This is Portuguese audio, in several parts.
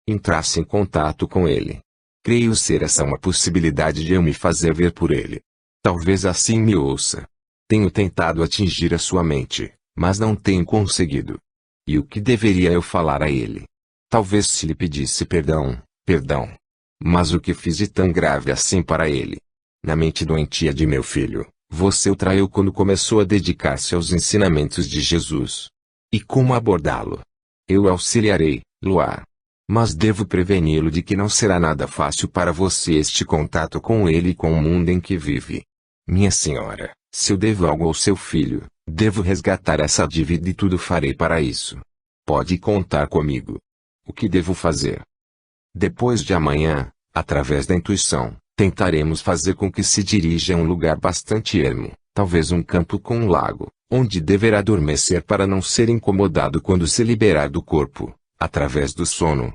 entrasse em contato com ele. Creio ser essa uma possibilidade de eu me fazer ver por ele. Talvez assim me ouça. Tenho tentado atingir a sua mente, mas não tenho conseguido. E o que deveria eu falar a ele? Talvez se lhe pedisse perdão. Mas o que fiz de tão grave assim para ele? Na mente doentia de meu filho, você o traiu quando começou a dedicar-se aos ensinamentos de Jesus. E como abordá-lo? Eu o auxiliarei, Luar. Mas devo preveni-lo de que não será nada fácil para você este contato com ele e com o mundo em que vive. Minha senhora, se eu devo algo ao seu filho, devo resgatar essa dívida e tudo farei para isso. Pode contar comigo. O que devo fazer? Depois de amanhã, através da intuição, tentaremos fazer com que se dirija a um lugar bastante ermo, talvez um campo com um lago, onde deverá adormecer para não ser incomodado quando se liberar do corpo, através do sono.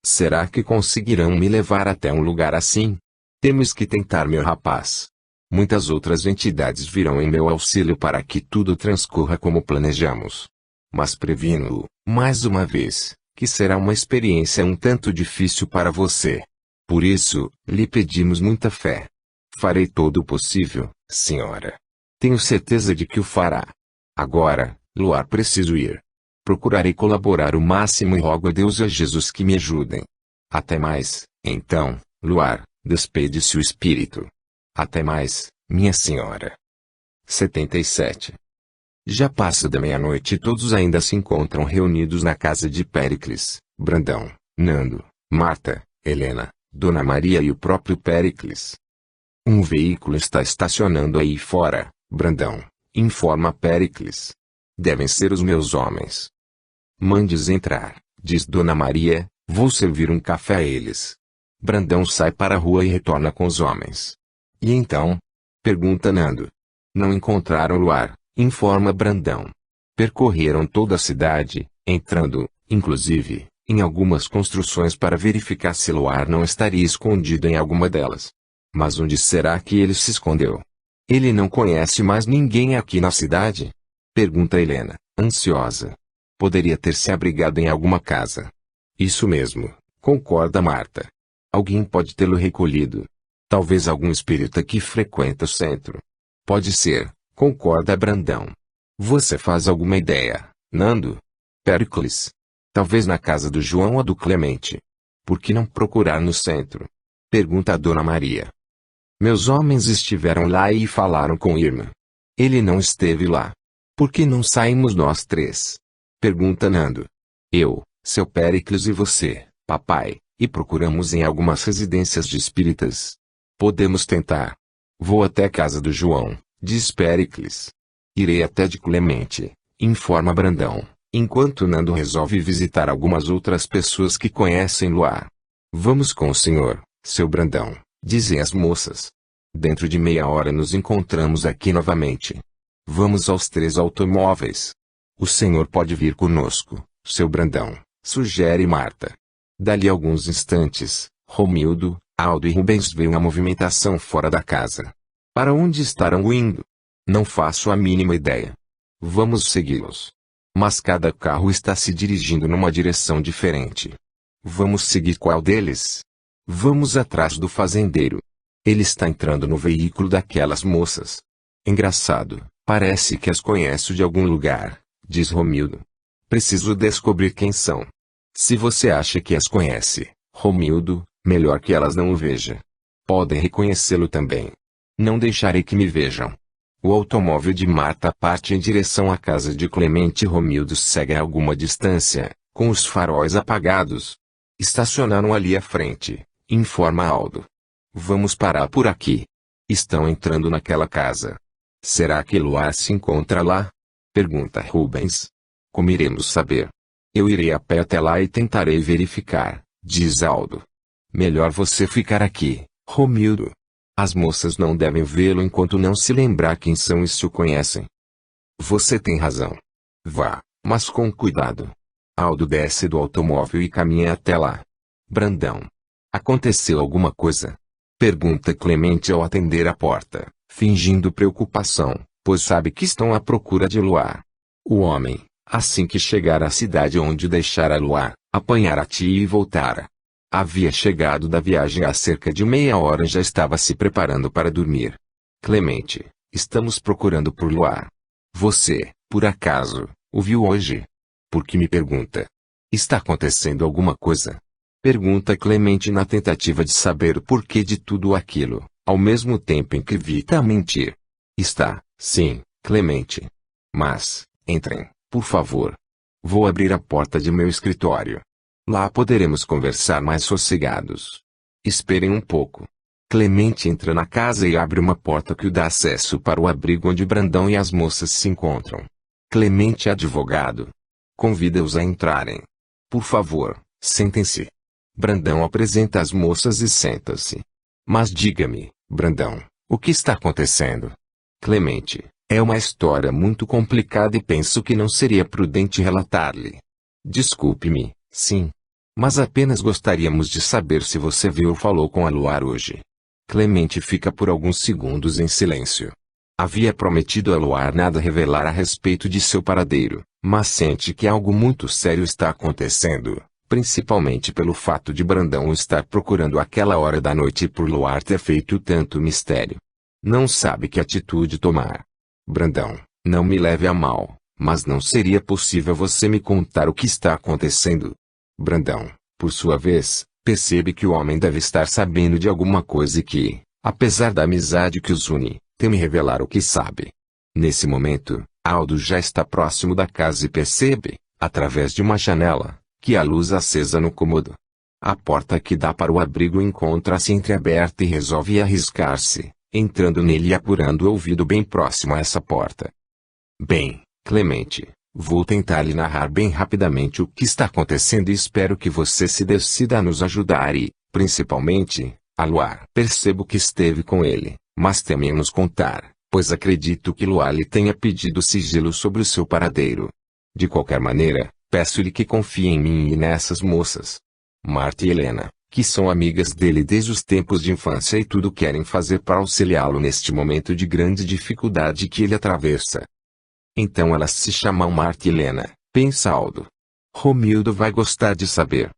Será que conseguirão me levar até um lugar assim? Temos que tentar, meu rapaz. Muitas outras entidades virão em meu auxílio para que tudo transcorra como planejamos. Mas previno-o, mais uma vez, que será uma experiência um tanto difícil para você. Por isso, lhe pedimos muita fé. Farei todo o possível, senhora. Tenho certeza de que o fará. Agora, Luar, preciso ir. Procurarei colaborar o máximo e rogo a Deus e a Jesus que me ajudem. Até mais, então, Luar, despede-se o espírito. Até mais, minha senhora. 77. Já passa da meia-noite e todos ainda se encontram reunidos na casa de Péricles, Brandão, Nando, Marta, Helena, Dona Maria e o próprio Péricles. Um veículo está estacionando aí fora, Brandão, informa Péricles. Devem ser os meus homens. Mande-os entrar, diz Dona Maria, vou servir um café a eles. Brandão sai para a rua e retorna com os homens. E então? Pergunta Nando. Não encontraram Luar, informa Brandão. Percorreram toda a cidade, entrando, inclusive, em algumas construções para verificar se Luar não estaria escondido em alguma delas. Mas onde será que ele se escondeu? Ele não conhece mais ninguém aqui na cidade? Pergunta Helena, ansiosa. Poderia ter se abrigado em alguma casa. Isso mesmo, concorda Marta. Alguém pode tê-lo recolhido. Talvez algum espírita que frequenta o centro. Pode ser, concorda Brandão. Você faz alguma ideia, Nando? Péricles. Talvez na casa do João ou do Clemente. Por que não procurar no centro? Pergunta a Dona Maria. Meus homens estiveram lá e falaram com Irma. Ele não esteve lá. Por que não saímos nós três? Pergunta Nando. Eu, seu Péricles e você, papai, e procuramos em algumas residências de espíritas. Podemos tentar. Vou até a casa do João, diz Péricles. Irei até de Clemente, informa Brandão, enquanto Nando resolve visitar algumas outras pessoas que conhecem Luar. Vamos com o senhor, seu Brandão, dizem as moças. Dentro de meia hora nos encontramos aqui novamente. Vamos aos 3 automóveis. O senhor pode vir conosco, seu Brandão, sugere Marta. Dali alguns instantes, Romildo, Aldo e Rubens veem a movimentação fora da casa. Para onde estarão indo? Não faço a mínima ideia. Vamos segui-los. Mas cada carro está se dirigindo numa direção diferente. Vamos seguir qual deles? Vamos atrás do fazendeiro. Ele está entrando no veículo daquelas moças. Engraçado, parece que as conheço de algum lugar, diz Romildo. Preciso descobrir quem são. Se você acha que as conhece, Romildo, melhor que elas não o vejam. Podem reconhecê-lo também. Não deixarei que me vejam. O automóvel de Marta parte em direção à casa de Clemente e Romildo segue a alguma distância, com os faróis apagados. Estacionaram ali à frente, informa Aldo. Vamos parar por aqui. Estão entrando naquela casa. Será que Luar se encontra lá? Pergunta Rubens. Como iremos saber? Eu irei a pé até lá e tentarei verificar, diz Aldo. Melhor você ficar aqui, Romildo. As moças não devem vê-lo enquanto não se lembrar quem são e se o conhecem. Você tem razão. Vá, mas com cuidado. Aldo desce do automóvel e caminha até lá. Brandão. Aconteceu alguma coisa? Pergunta Clemente ao atender a porta, fingindo preocupação, pois sabe que estão à procura de Luar. O homem, assim que chegar à cidade onde deixara Luar, Apanhara a tia e voltara. Havia chegado da viagem há cerca de meia hora e já estava se preparando para dormir. Clemente, estamos procurando por Luar. Você, por acaso, o viu hoje? Por que me pergunta? Está acontecendo alguma coisa? Pergunta Clemente na tentativa de saber o porquê de tudo aquilo, ao mesmo tempo em que evita mentir. Está, sim, Clemente. Mas, entrem, por favor. Vou abrir a porta de meu escritório. Lá poderemos conversar mais sossegados. Esperem um pouco. Clemente entra na casa e abre uma porta que o dá acesso para o abrigo onde Brandão e as moças se encontram. Clemente é advogado. Convida-os a entrarem. Por favor, sentem-se. Brandão apresenta as moças e senta-se. Mas diga-me, Brandão, o que está acontecendo? Clemente, é uma história muito complicada e penso que não seria prudente relatar-lhe. Desculpe-me, sim. Mas apenas gostaríamos de saber se você viu ou falou com a Luar hoje. Clemente fica por alguns segundos em silêncio. Havia prometido a Luar nada revelar a respeito de seu paradeiro, mas sente que algo muito sério está acontecendo, principalmente pelo fato de Brandão o estar procurando àquela hora da noite e por Luar ter feito tanto mistério. Não sabe que atitude tomar. Brandão, não me leve a mal, mas não seria possível você me contar o que está acontecendo? Brandão, por sua vez, percebe que o homem deve estar sabendo de alguma coisa e que, apesar da amizade que os une, teme revelar o que sabe. Nesse momento, Aldo já está próximo da casa e percebe, através de uma janela, que há luz acesa no cômodo. A porta que dá para o abrigo encontra-se entreaberta e resolve arriscar-se, entrando nele e apurando o ouvido bem próximo a essa porta. Bem, Clemente, vou tentar lhe narrar bem rapidamente o que está acontecendo e espero que você se decida a nos ajudar e, principalmente, a Luar. Percebo que esteve com ele, mas teme em nos contar, pois acredito que Luar lhe tenha pedido sigilo sobre o seu paradeiro. De qualquer maneira, peço-lhe que confie em mim e nessas moças. Marta e Helena, que são amigas dele desde os tempos de infância e tudo querem fazer para auxiliá-lo neste momento de grande dificuldade que ele atravessa. Então elas se chamam Marta e Helena, pensa Aldo. Romildo vai gostar de saber.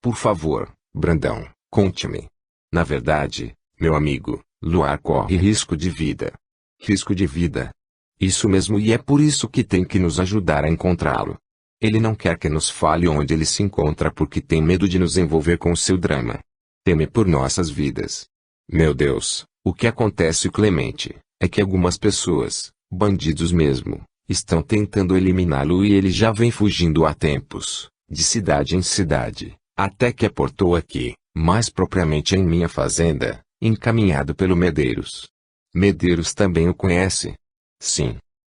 Por favor, Brandão, conte-me. Na verdade, meu amigo, Luar corre risco de vida. Risco de vida? Isso mesmo, e é por isso que tem que nos ajudar a encontrá-lo. Ele não quer que nos fale onde ele se encontra porque tem medo de nos envolver com seu drama. Teme por nossas vidas. Meu Deus, o que acontece, Clemente, é que algumas pessoas, bandidos mesmo, estão tentando eliminá-lo e ele já vem fugindo há tempos, de cidade em cidade, até que aportou aqui, mais propriamente em minha fazenda, encaminhado pelo Medeiros. Medeiros também o conhece? Sim.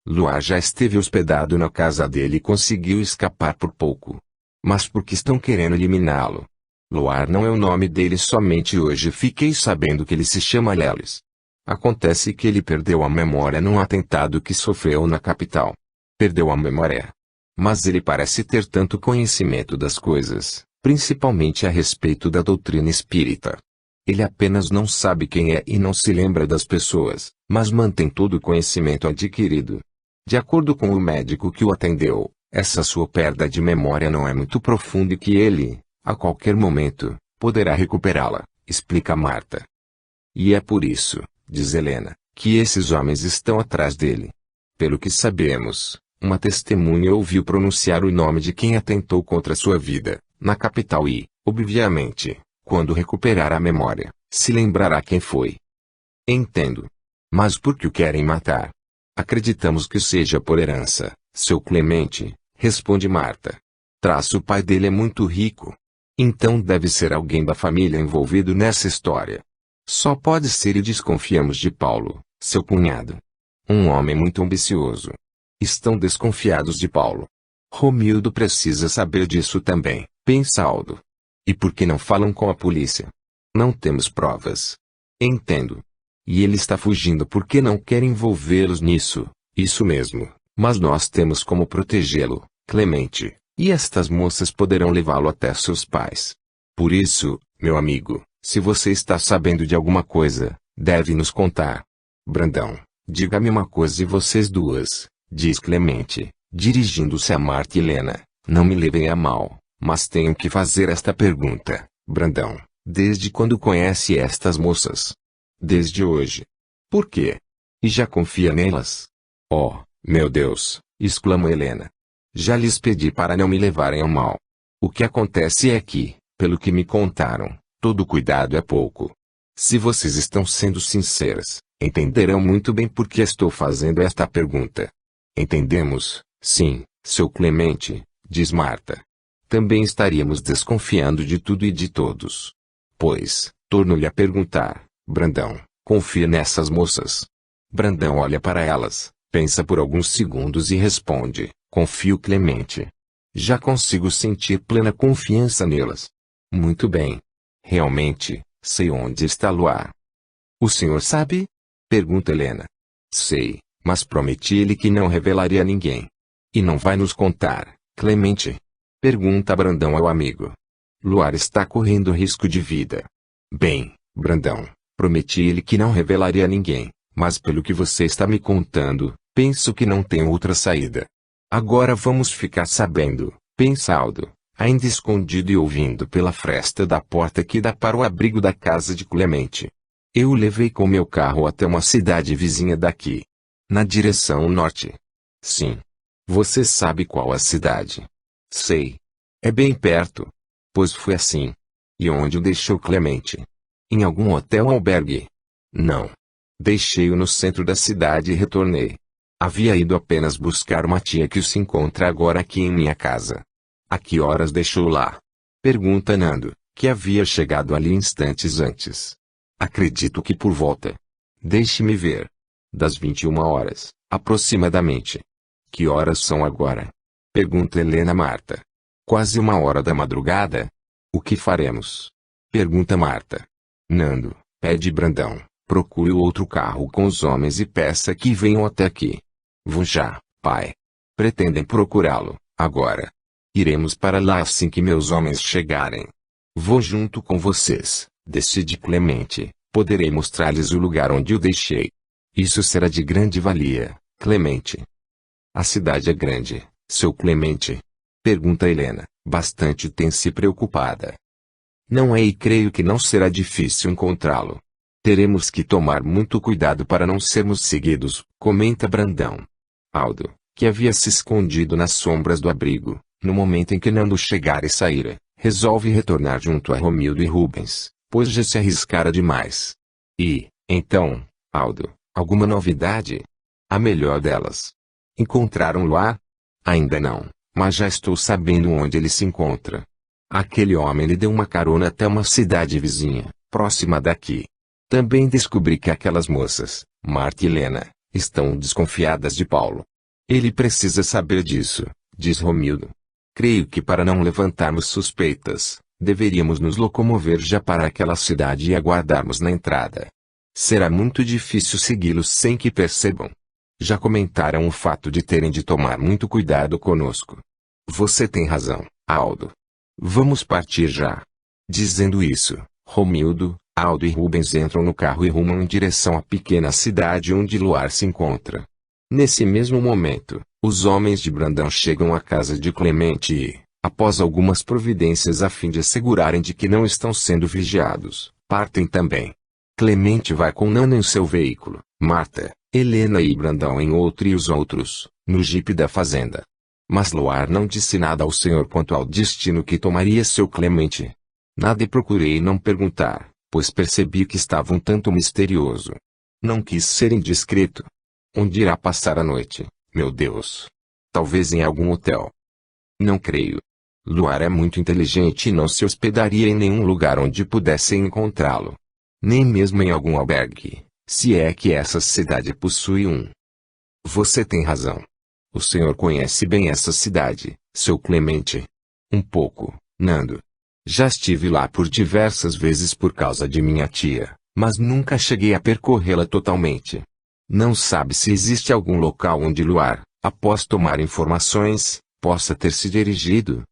Luar já esteve hospedado na casa dele e conseguiu escapar por pouco. Mas por que estão querendo eliminá-lo? Luar não é o nome dele, somente hoje fiquei sabendo que ele se chama Leles. Acontece que ele perdeu a memória num atentado que sofreu na capital. Perdeu a memória. Mas ele parece ter tanto conhecimento das coisas, principalmente a respeito da doutrina espírita. Ele apenas não sabe quem é e não se lembra das pessoas, mas mantém todo o conhecimento adquirido. De acordo com o médico que o atendeu, essa sua perda de memória não é muito profunda e que ele, a qualquer momento, poderá recuperá-la, explica Marta. E é por isso, diz Helena, que esses homens estão atrás dele. Pelo que sabemos, uma testemunha ouviu pronunciar o nome de quem atentou contra sua vida, na capital e, obviamente, quando recuperar a memória, se lembrará quem foi. Entendo. Mas por que o querem matar? Acreditamos que seja por herança, seu Clemente, responde Marta. O pai dele é muito rico. Então deve ser alguém da família envolvido nessa história. Só pode ser e desconfiamos de Paulo, seu cunhado. Um homem muito ambicioso. Estão desconfiados de Paulo. Romildo precisa saber disso também, pensa Aldo. E por que não falam com a polícia? Não temos provas. Entendo. E ele está fugindo porque não quer envolvê-los nisso, isso mesmo, mas nós temos como protegê-lo, Clemente, e estas moças poderão levá-lo até seus pais. Por isso, meu amigo, se você está sabendo de alguma coisa, deve nos contar. Brandão, diga-me uma coisa e vocês duas, diz Clemente, dirigindo-se a Marta e Helena, não me levem a mal, Mas tenho que fazer esta pergunta, Brandão. Desde quando conhece estas moças? Desde hoje. Por quê? E já confia nelas? Oh, meu Deus! Exclama Helena. Já lhes pedi para não me levarem ao mal. O que acontece é que, pelo que me contaram, todo cuidado é pouco. Se vocês estão sendo sinceras, entenderão muito bem por que estou fazendo esta pergunta. Entendemos, sim, seu Clemente, diz Marta. Também estaríamos desconfiando de tudo e de todos. Pois, torno-lhe a perguntar, Brandão, confia nessas moças? Brandão olha para elas, pensa por alguns segundos e responde, confio Clemente. Já consigo sentir plena confiança nelas. Muito bem. Realmente, sei onde está Luar. O senhor sabe? Pergunta Helena. Sei, mas prometi-lhe que não revelaria a ninguém. E não vai nos contar, Clemente? Pergunta Brandão ao amigo. Luar está correndo risco de vida. Bem, Brandão, prometi-lhe que não revelaria a ninguém, mas pelo que você está me contando, penso que não tem outra saída. Agora vamos ficar sabendo, pensa Aldo, ainda escondido e ouvindo pela fresta da porta que dá para o abrigo da casa de Clemente. Eu o levei com meu carro até uma cidade vizinha daqui. Na direção norte. Sim. Você sabe qual a cidade? Sei. É bem perto. Pois foi assim. E onde o deixou Clemente? Em algum hotel ou albergue? Não. Deixei-o no centro da cidade e retornei. Havia ido apenas buscar uma tia que se encontra agora aqui em minha casa. A que horas deixou lá? Pergunta Nando, que havia chegado ali instantes antes. Acredito que por volta. Deixe-me ver. Das 21 horas, aproximadamente. Que horas são agora? Pergunta Helena a Marta. Quase 1 hora da madrugada? O que faremos? Pergunta Marta. Nando, pede Brandão, procure outro carro com os homens e peça que venham até aqui. Vou já, pai. Pretendem procurá-lo, agora. Iremos para lá assim que meus homens chegarem. Vou junto com vocês, decide Clemente, poderei mostrar-lhes o lugar onde o deixei. Isso será de grande valia, Clemente. A cidade é grande, seu Clemente? Pergunta Helena, bastante tensa e preocupada. Não é e creio que não será difícil encontrá-lo. Teremos que tomar muito cuidado para não sermos seguidos, comenta Brandão. Aldo, que havia se escondido nas sombras do abrigo, no momento em que Nando chegara e saíra, resolve retornar junto a Romildo e Rubens, pois já se arriscara demais. E, então, Aldo, alguma novidade? A melhor delas. Encontraram-lo lá? Ainda não, mas já estou sabendo onde ele se encontra. Aquele homem lhe deu uma carona até uma cidade vizinha, próxima daqui. Também descobri que aquelas moças, Marta e Helena, estão desconfiadas de Paulo. Ele precisa saber disso, diz Romildo. Creio que para não levantarmos suspeitas, deveríamos nos locomover já para aquela cidade e aguardarmos na entrada. Será muito difícil segui-los sem que percebam. Já comentaram o fato de terem de tomar muito cuidado conosco. Você tem razão, Aldo. Vamos partir já. Dizendo isso, Romildo, Aldo e Rubens entram no carro e rumam em direção à pequena cidade onde Luar se encontra. Nesse mesmo momento, os homens de Brandão chegam à casa de Clemente e, após algumas providências a fim de assegurarem de que não estão sendo vigiados, partem também. Clemente vai com Nando em seu veículo, Marta, Helena e Brandão em outro e os outros, no jipe da fazenda. Mas Luar não disse nada ao senhor quanto ao destino que tomaria seu Clemente. Nada e procurei não perguntar, pois percebi que estava um tanto misterioso. Não quis ser indiscreto. Onde irá passar a noite, meu Deus? Talvez em algum hotel. Não creio. Luar é muito inteligente e não se hospedaria em nenhum lugar onde pudessem encontrá-lo. Nem mesmo em algum albergue, se é que essa cidade possui um. Você tem razão. O senhor conhece bem essa cidade, seu Clemente? Um pouco, Nando. Já estive lá por diversas vezes por causa de minha tia, mas nunca cheguei a percorrê-la totalmente. Não sabe se existe algum local onde Luar, após tomar informações, possa ter se dirigido?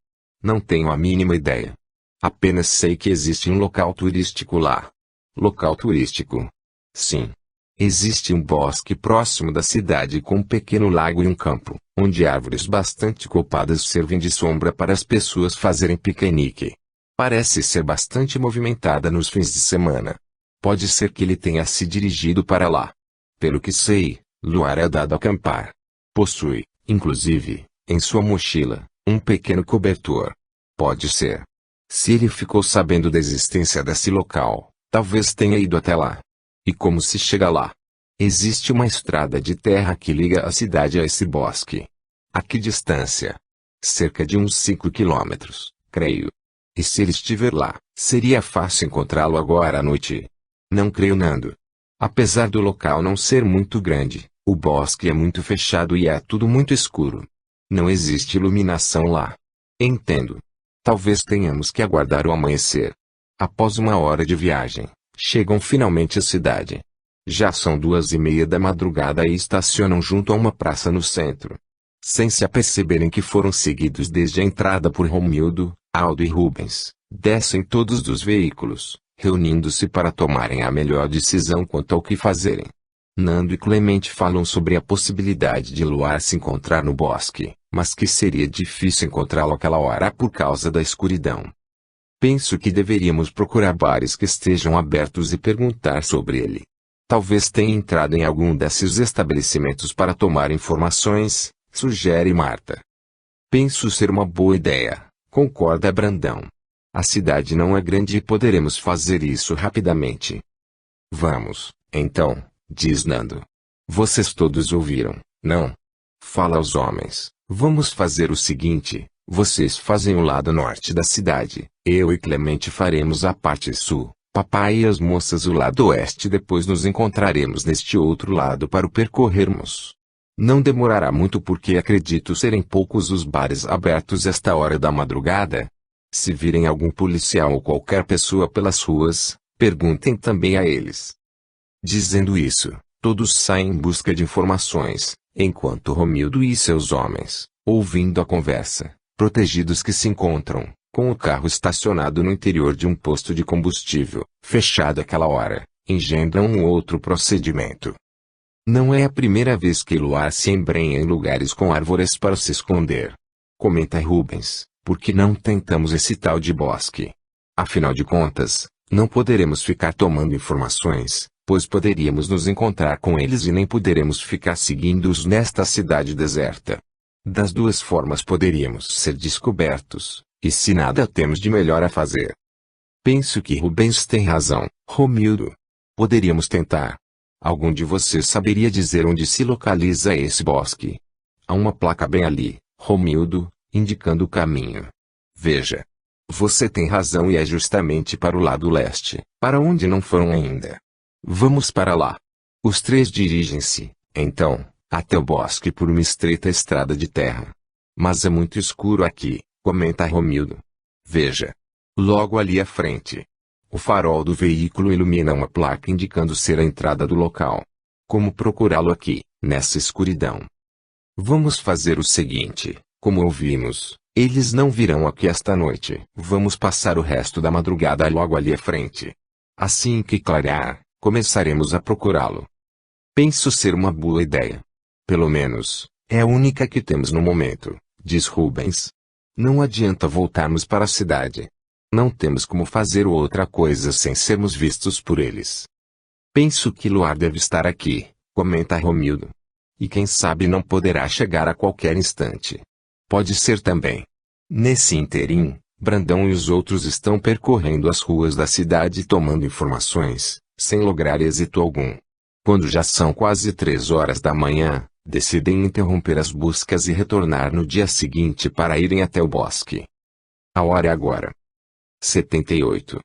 Não tenho a mínima ideia. Apenas sei que existe um local turístico lá. Local turístico? Sim. Existe um bosque próximo da cidade com um pequeno lago e um campo, onde árvores bastante copadas servem de sombra para as pessoas fazerem piquenique. Parece ser bastante movimentada nos fins de semana. Pode ser que ele tenha se dirigido para lá. Pelo que sei, Luar é dado a acampar. Possui, inclusive, em sua mochila, um pequeno cobertor. Pode ser. Se ele ficou sabendo da existência desse local, talvez tenha ido até lá. E como se chega lá? Existe uma estrada de terra que liga a cidade a esse bosque. A que distância? Cerca de uns 5 quilômetros, creio. E se ele estiver lá, seria fácil encontrá-lo agora à noite? Não creio, Nando. Apesar do local não ser muito grande, o bosque é muito fechado e é tudo muito escuro. Não existe iluminação lá. Entendo. Talvez tenhamos que aguardar o amanhecer. Após 1 hora de viagem, chegam finalmente à cidade. Já são 2:30 da madrugada e estacionam junto a uma praça no centro. Sem se aperceberem que foram seguidos desde a entrada por Romildo, Aldo e Rubens, descem todos dos veículos, reunindo-se para tomarem a melhor decisão quanto ao que fazerem. Nando e Clemente falam sobre a possibilidade de Luar se encontrar no bosque, mas que seria difícil encontrá-lo àquela hora por causa da escuridão. Penso que deveríamos procurar bares que estejam abertos e perguntar sobre ele. Talvez tenha entrado em algum desses estabelecimentos para tomar informações, sugere Marta. Penso ser uma boa ideia, concorda Brandão. A cidade não é grande e poderemos fazer isso rapidamente. Vamos, então, diz Nando. Vocês todos ouviram, não? Fala aos homens. Vamos fazer o seguinte, vocês fazem o lado norte da cidade, eu e Clemente faremos a parte sul, papai e as moças o lado oeste, depois nos encontraremos neste outro lado para o percorrermos. Não demorará muito porque acredito serem poucos os bares abertos esta hora da madrugada. Se virem algum policial ou qualquer pessoa pelas ruas, perguntem também a eles. Dizendo isso, todos saem em busca de informações, enquanto Romildo e seus homens, ouvindo a conversa, protegidos que se encontram, com o carro estacionado no interior de um posto de combustível, fechado àquela hora, engendram um outro procedimento. Não é a primeira vez que Luar se embrenha em lugares com árvores para se esconder. Comenta Rubens, por que não tentamos esse tal de bosque? Afinal de contas, não poderemos ficar tomando informações, pois poderíamos nos encontrar com eles e nem poderemos ficar seguindo-os nesta cidade deserta. Das duas formas poderíamos ser descobertos, e se nada temos de melhor a fazer. Penso que Rubens tem razão, Romildo. Poderíamos tentar. Algum de vocês saberia dizer onde se localiza esse bosque? Há uma placa bem ali, Romildo, indicando o caminho. Veja. Você tem razão e é justamente para o lado leste, para onde não foram ainda. Vamos para lá. Os três dirigem-se, então, até o bosque por uma estreita estrada de terra. Mas é muito escuro aqui, comenta Romildo. Veja. Logo ali à frente. O farol do veículo ilumina uma placa indicando ser a entrada do local. Como procurá-lo aqui, nessa escuridão? Vamos fazer o seguinte, como ouvimos, eles não virão aqui esta noite. Vamos passar o resto da madrugada logo ali à frente. Assim que clarear, começaremos a procurá-lo. Penso ser uma boa ideia. Pelo menos, é a única que temos no momento, diz Rubens. Não adianta voltarmos para a cidade. Não temos como fazer outra coisa sem sermos vistos por eles. Penso que Luar deve estar aqui, comenta Romildo. E quem sabe não poderá chegar a qualquer instante. Pode ser também. Nesse interim, Brandão e os outros estão percorrendo as ruas da cidade tomando informações, sem lograr êxito algum. Quando já são quase 3 horas da manhã, decidem interromper as buscas e retornar no dia seguinte para irem até o bosque. A hora é agora. 78.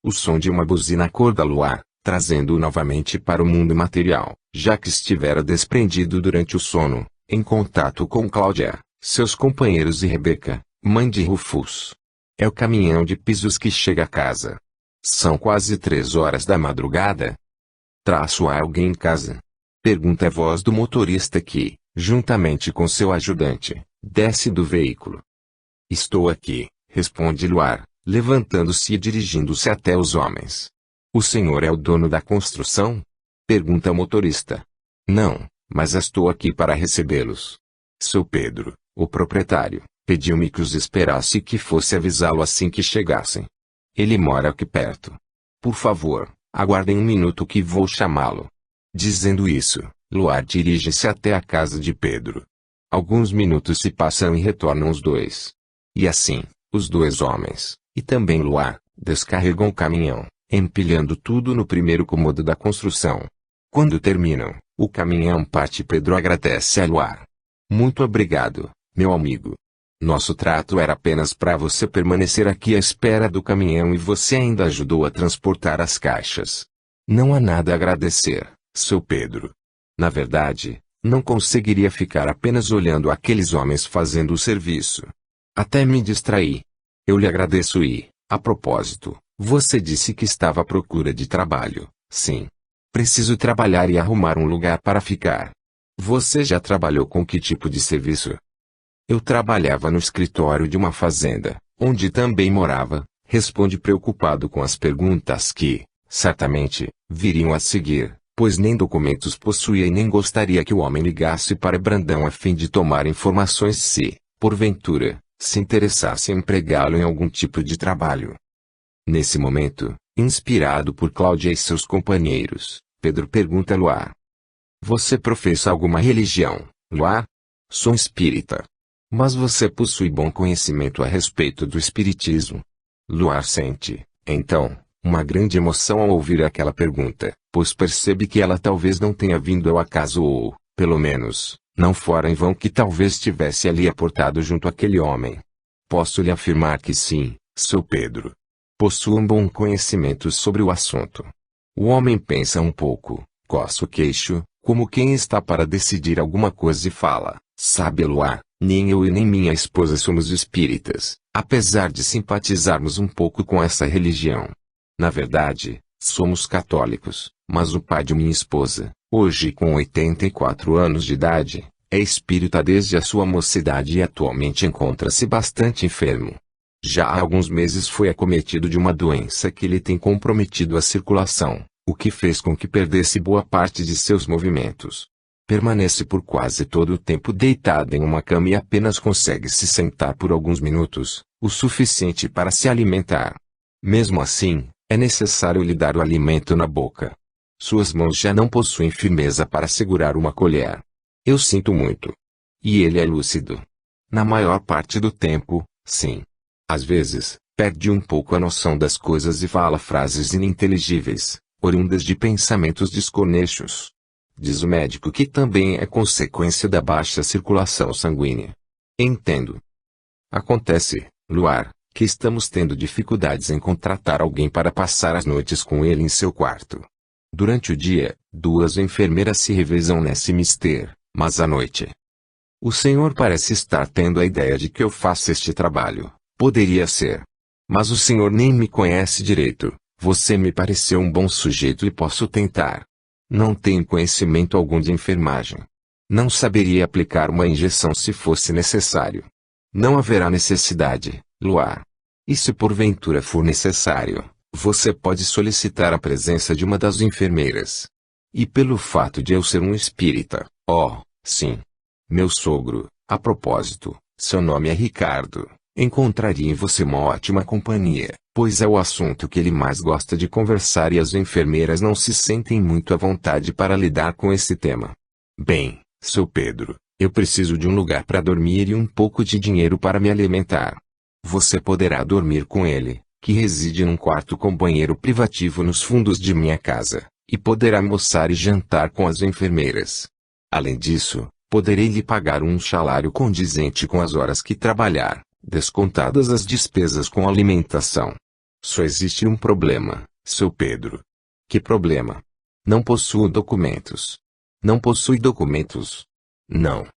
O som de uma buzina acorda Luar, trazendo-o novamente para o mundo material, já que estivera desprendido durante o sono, em contato com Cláudia, seus companheiros e Rebeca, mãe de Rufus. É o caminhão de pisos que chega a casa. São quase 3 horas da madrugada. Há alguém em casa? Pergunta a voz do motorista que, juntamente com seu ajudante, desce do veículo. Estou aqui, responde Luar, levantando-se e dirigindo-se até os homens. O senhor é o dono da construção? Pergunta o motorista. Não, mas estou aqui para recebê-los. Seu Pedro, o proprietário, pediu-me que os esperasse e que fosse avisá-lo assim que chegassem. Ele mora aqui perto. Por favor, aguardem um minuto que vou chamá-lo. Dizendo isso, Luar dirige-se até a casa de Pedro. Alguns minutos se passam e retornam os dois. E assim, os dois homens, e também Luar, descarregam o caminhão, empilhando tudo no primeiro cômodo da construção. Quando terminam, o caminhão parte e Pedro agradece a Luar. Muito obrigado, meu amigo. Nosso trato era apenas para você permanecer aqui à espera do caminhão e você ainda ajudou a transportar as caixas. Não há nada a agradecer, seu Pedro. Na verdade, não conseguiria ficar apenas olhando aqueles homens fazendo o serviço. Até me distraí. Eu lhe agradeço e, a propósito, você disse que estava à procura de trabalho. Sim. Preciso trabalhar e arrumar um lugar para ficar. Você já trabalhou com que tipo de serviço? Eu trabalhava no escritório de uma fazenda, onde também morava, responde preocupado com as perguntas que, certamente, viriam a seguir, pois nem documentos possuía e nem gostaria que o homem ligasse para Brandão a fim de tomar informações se, porventura, se interessasse em empregá-lo em algum tipo de trabalho. Nesse momento, inspirado por Cláudia e seus companheiros, Pedro pergunta a Luar. Você professa alguma religião, Luar? Sou espírita. Mas você possui bom conhecimento a respeito do espiritismo? Luar sente, então, uma grande emoção ao ouvir aquela pergunta, pois percebe que ela talvez não tenha vindo ao acaso ou, pelo menos, não fora em vão que talvez tivesse ali aportado junto àquele homem. Posso lhe afirmar que sim, seu Pedro. Possuo um bom conhecimento sobre o assunto. O homem pensa um pouco, coça o queixo, como quem está para decidir alguma coisa e fala, sabe Luar, nem eu e nem minha esposa somos espíritas, apesar de simpatizarmos um pouco com essa religião. Na verdade, somos católicos, mas o pai de minha esposa, hoje com 84 anos de idade, é espírita desde a sua mocidade e atualmente encontra-se bastante enfermo. Já há alguns meses foi acometido de uma doença que lhe tem comprometido a circulação, o que fez com que perdesse boa parte de seus movimentos. Permanece por quase todo o tempo deitado em uma cama e apenas consegue se sentar por alguns minutos, o suficiente para se alimentar. Mesmo assim, é necessário lhe dar o alimento na boca. Suas mãos já não possuem firmeza para segurar uma colher. Eu sinto muito. E ele é lúcido. Na maior parte do tempo, sim. Às vezes, perde um pouco a noção das coisas e fala frases ininteligíveis, oriundas de pensamentos desconexos. Diz o médico que também é consequência da baixa circulação sanguínea. Entendo. Acontece, Luar, que estamos tendo dificuldades em contratar alguém para passar as noites com ele em seu quarto. Durante o dia, 2 enfermeiras se revezam nesse mister, mas à noite. O senhor parece estar tendo a ideia de que eu faço este trabalho. Poderia ser. Mas o senhor nem me conhece direito. Você me pareceu um bom sujeito e posso tentar. Não tenho conhecimento algum de enfermagem. Não saberia aplicar uma injeção se fosse necessário. Não haverá necessidade, Luar. E se porventura for necessário, você pode solicitar a presença de uma das enfermeiras. E pelo fato de eu ser um espírita, sim. Meu sogro, a propósito, seu nome é Ricardo. Encontraria em você uma ótima companhia, pois é o assunto que ele mais gosta de conversar e as enfermeiras não se sentem muito à vontade para lidar com esse tema. Bem, seu Pedro, eu preciso de um lugar para dormir e um pouco de dinheiro para me alimentar. Você poderá dormir com ele, que reside num quarto com banheiro privativo nos fundos de minha casa, e poderá almoçar e jantar com as enfermeiras. Além disso, poderei lhe pagar um salário condizente com as horas que trabalhar, descontadas as despesas com alimentação. Só existe um problema, seu Pedro. Que problema? Não possuo documentos. Não possui documentos? Não.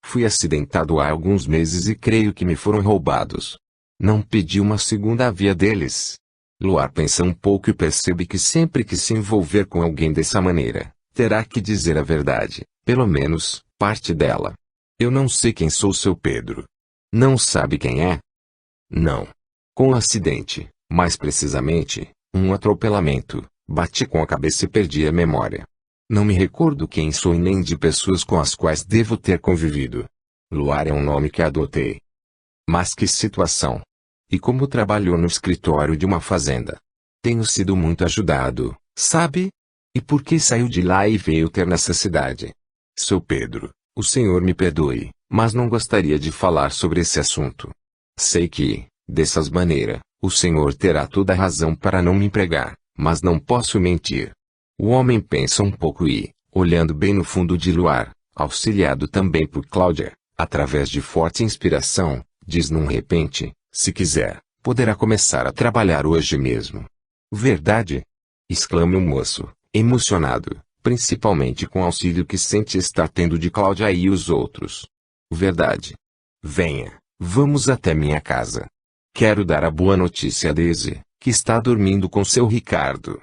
Fui acidentado há alguns meses e creio que me foram roubados. Não pedi uma segunda via deles. Luar pensa um pouco e percebe que sempre que se envolver com alguém dessa maneira, terá que dizer a verdade, pelo menos, parte dela. Eu não sei quem sou, seu Pedro. Não sabe quem é? Não. Com um acidente, mais precisamente, um atropelamento, bati com a cabeça e perdi a memória. Não me recordo quem sou e nem de pessoas com as quais devo ter convivido. Luar é um nome que adotei. Mas que situação! E como trabalhou no escritório de uma fazenda? Tenho sido muito ajudado, sabe? E por que saiu de lá e veio ter nessa cidade? Seu Pedro, o senhor me perdoe, mas não gostaria de falar sobre esse assunto. Sei que, dessas maneiras, o senhor terá toda a razão para não me empregar, mas não posso mentir. O homem pensa um pouco e, olhando bem no fundo de Luar, auxiliado também por Cláudia, através de forte inspiração, diz num repente, se quiser, poderá começar a trabalhar hoje mesmo. Verdade? Exclama o moço, emocionado, principalmente com o auxílio que sente estar tendo de Cláudia e os outros. Verdade. Venha, vamos até minha casa. Quero dar a boa notícia a Daisy, que está dormindo com seu Ricardo.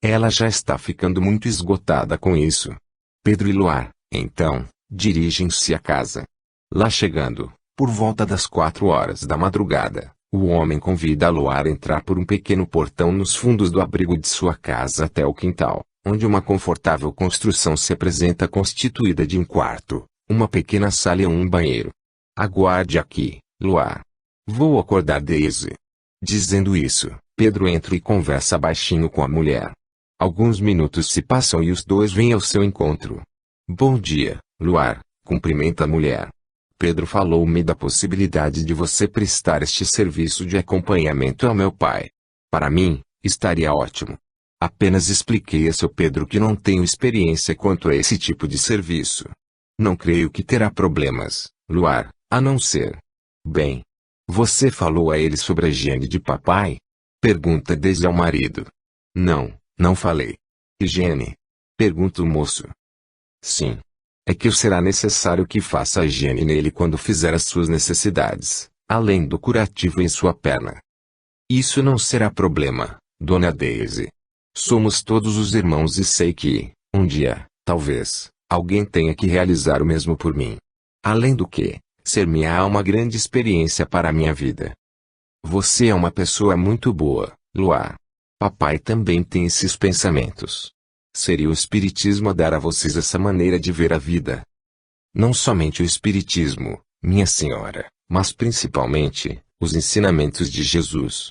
Ela já está ficando muito esgotada com isso. Pedro e Luar, então, dirigem-se à casa. Lá chegando, por volta das 4 horas da madrugada, o homem convida a Luar a entrar por um pequeno portão nos fundos do abrigo de sua casa até o quintal, onde uma confortável construção se apresenta constituída de um quarto, uma pequena sala e um banheiro. Aguarde aqui, Luar. Vou acordar Daisy. Dizendo isso, Pedro entra e conversa baixinho com a mulher. Alguns minutos se passam e os dois vêm ao seu encontro. Bom dia, Luar, cumprimenta a mulher. Pedro falou-me da possibilidade de você prestar este serviço de acompanhamento ao meu pai. Para mim, estaria ótimo. Apenas expliquei a seu Pedro que não tenho experiência quanto a esse tipo de serviço. Não creio que terá problemas, Luar, a não ser. Bem. Você falou a ele sobre a higiene de papai? Pergunta desde ao marido. Não falei. Higiene? Pergunta o moço. Sim. É que será necessário que faça a higiene nele quando fizer as suas necessidades, além do curativo em sua perna. Isso não será problema, dona Daisy. Somos todos os irmãos e sei que, um dia, talvez, alguém tenha que realizar o mesmo por mim. Além do que, ser-me-á uma grande experiência para a minha vida. Você é uma pessoa muito boa, Luar. Papai também tem esses pensamentos. Seria o espiritismo a dar a vocês essa maneira de ver a vida. Não somente o espiritismo, minha senhora, mas principalmente, os ensinamentos de Jesus.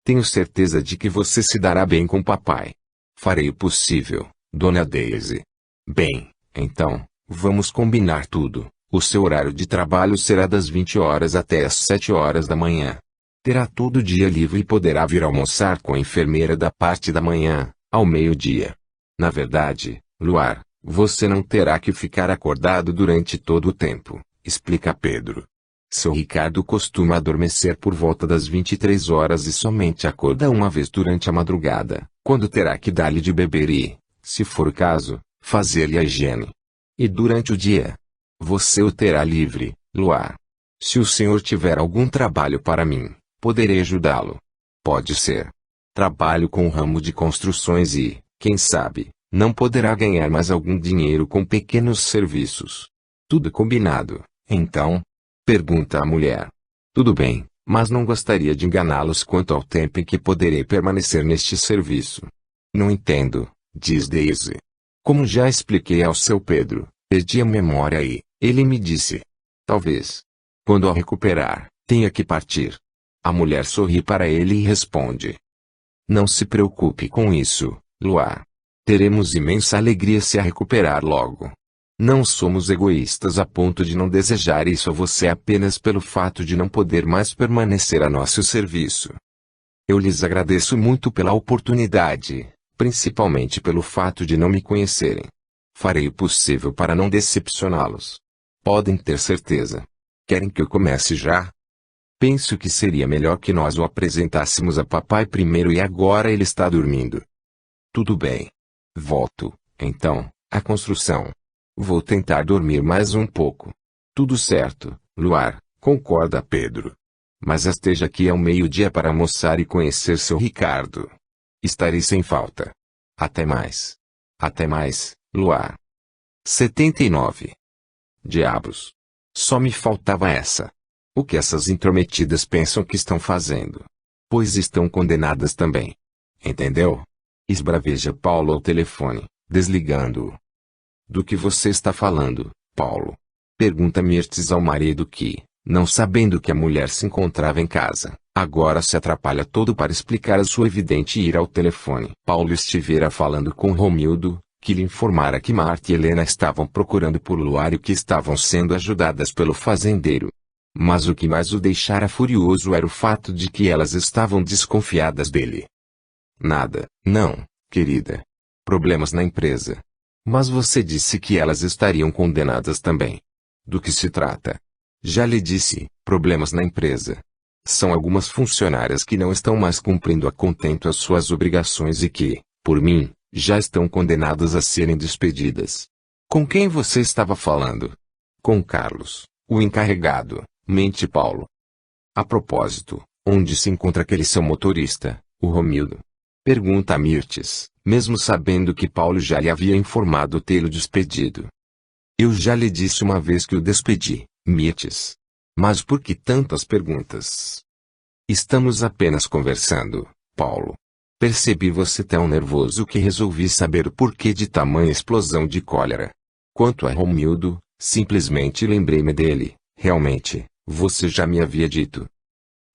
Tenho certeza de que você se dará bem com papai. Farei o possível, dona Daisy. Bem, então, vamos combinar tudo. O seu horário de trabalho será das 20 horas até as 7 horas da manhã. Terá todo o dia livre e poderá vir almoçar com a enfermeira da parte da manhã, ao meio-dia. Na verdade, Luar, você não terá que ficar acordado durante todo o tempo, explica Pedro. Seu Ricardo costuma adormecer por volta das 23 horas e somente acorda uma vez durante a madrugada, quando terá que dar-lhe de beber e, se for o caso, fazer-lhe a higiene. E durante o dia, você o terá livre, Luar. Se o senhor tiver algum trabalho para mim, poderei ajudá-lo. Pode ser. Trabalho com o ramo de construções e, quem sabe, não poderá ganhar mais algum dinheiro com pequenos serviços. Tudo combinado, então? Pergunta a mulher. Tudo bem, mas não gostaria de enganá-los quanto ao tempo em que poderei permanecer neste serviço. Não entendo, diz Daisy. Como já expliquei ao seu Pedro, perdi a memória e, ele me disse. Talvez. Quando a recuperar, tenha que partir. A mulher sorri para ele e responde. Não se preocupe com isso, Luar. Teremos imensa alegria se a recuperar logo. Não somos egoístas a ponto de não desejar isso a você apenas pelo fato de não poder mais permanecer a nosso serviço. Eu lhes agradeço muito pela oportunidade, principalmente pelo fato de não me conhecerem. Farei o possível para não decepcioná-los. Podem ter certeza. Querem que eu comece já? Penso que seria melhor que nós o apresentássemos a papai primeiro e agora ele está dormindo. Tudo bem. Volto, então, à construção. Vou tentar dormir mais um pouco. Tudo certo, Luar, concorda Pedro. Mas esteja aqui ao meio-dia para almoçar e conhecer seu Ricardo. Estarei sem falta. Até mais. Até mais, Luar. 79. Diabos. Só me faltava essa. O que essas intrometidas pensam que estão fazendo? Pois estão condenadas também. Entendeu? Esbraveja Paulo ao telefone, desligando-o. Do que você está falando, Paulo? Pergunta Mirtes ao marido que, não sabendo que a mulher se encontrava em casa, agora se atrapalha todo para explicar a sua evidente ira ao telefone. Paulo estivera falando com Romildo, que lhe informara que Marta e Helena estavam procurando por Luar e que estavam sendo ajudadas pelo fazendeiro. Mas o que mais o deixara furioso era o fato de que elas estavam desconfiadas dele. Nada, não, querida. Problemas na empresa. Mas você disse que elas estariam condenadas também. Do que se trata? Já lhe disse, problemas na empresa. São algumas funcionárias que não estão mais cumprindo a contento as suas obrigações e que, por mim, já estão condenadas a serem despedidas. Com quem você estava falando? Com Carlos, o encarregado, mente Paulo. A propósito, onde se encontra aquele seu motorista, o Romildo? Pergunta a Mirtes, mesmo sabendo que Paulo já lhe havia informado tê-lo despedido. Eu já lhe disse uma vez que o despedi, Mirtes. Mas por que tantas perguntas? Estamos apenas conversando, Paulo. Percebi você tão nervoso que resolvi saber o porquê de tamanha explosão de cólera. Quanto a Romildo, simplesmente lembrei-me dele, realmente, você já me havia dito.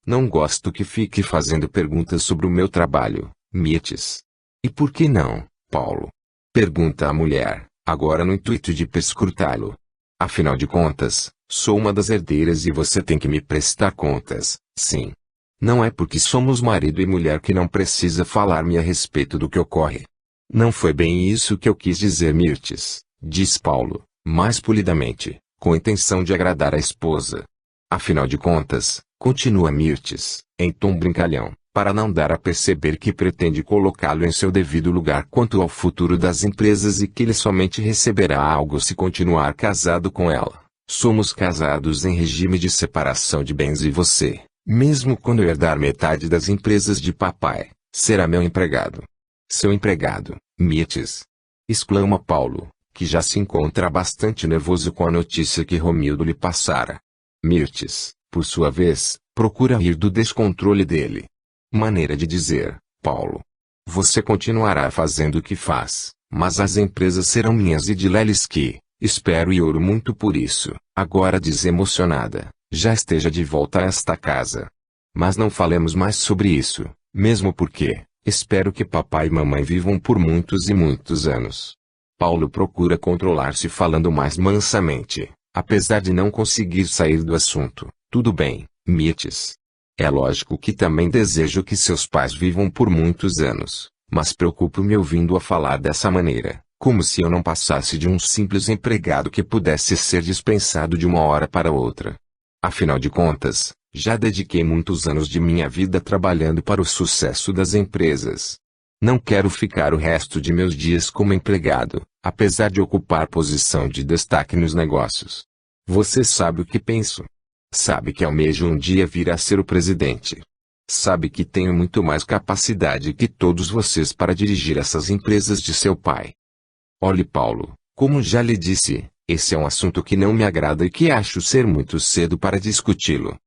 Não gosto que fique fazendo perguntas sobre o meu trabalho, Mirtes. E por que não, Paulo? Pergunta a mulher, agora no intuito de perscrutá-lo. Afinal de contas, sou uma das herdeiras e você tem que me prestar contas, sim. Não é porque somos marido e mulher que não precisa falar-me a respeito do que ocorre. Não foi bem isso que eu quis dizer, Mirtes, diz Paulo, mais polidamente, com a intenção de agradar a esposa. Afinal de contas, continua Mirtes, em tom brincalhão, para não dar a perceber que pretende colocá-lo em seu devido lugar quanto ao futuro das empresas e que ele somente receberá algo se continuar casado com ela. Somos casados em regime de separação de bens e você, mesmo quando eu herdar metade das empresas de papai, será meu empregado. Seu empregado, Mirtes. Exclama Paulo, que já se encontra bastante nervoso com a notícia que Romildo lhe passara. Mirtes, por sua vez, procura rir do descontrole dele. Maneira de dizer, Paulo. Você continuará fazendo o que faz, mas as empresas serão minhas e de Leles que, espero e oro muito por isso, agora diz emocionada, já esteja de volta a esta casa. Mas não falemos mais sobre isso, mesmo porque, espero que papai e mamãe vivam por muitos e muitos anos. Paulo procura controlar-se falando mais mansamente, apesar de não conseguir sair do assunto. Tudo bem, Mirtes. É lógico que também desejo que seus pais vivam por muitos anos, mas preocupo-me ouvindo-a falar dessa maneira, como se eu não passasse de um simples empregado que pudesse ser dispensado de uma hora para outra. Afinal de contas, já dediquei muitos anos de minha vida trabalhando para o sucesso das empresas. Não quero ficar o resto de meus dias como empregado, apesar de ocupar posição de destaque nos negócios. Você sabe o que penso. Sabe que almejo um dia vir a ser o presidente. Sabe que tenho muito mais capacidade que todos vocês para dirigir essas empresas de seu pai. Olhe, Paulo, como já lhe disse, esse é um assunto que não me agrada e que acho ser muito cedo para discuti-lo.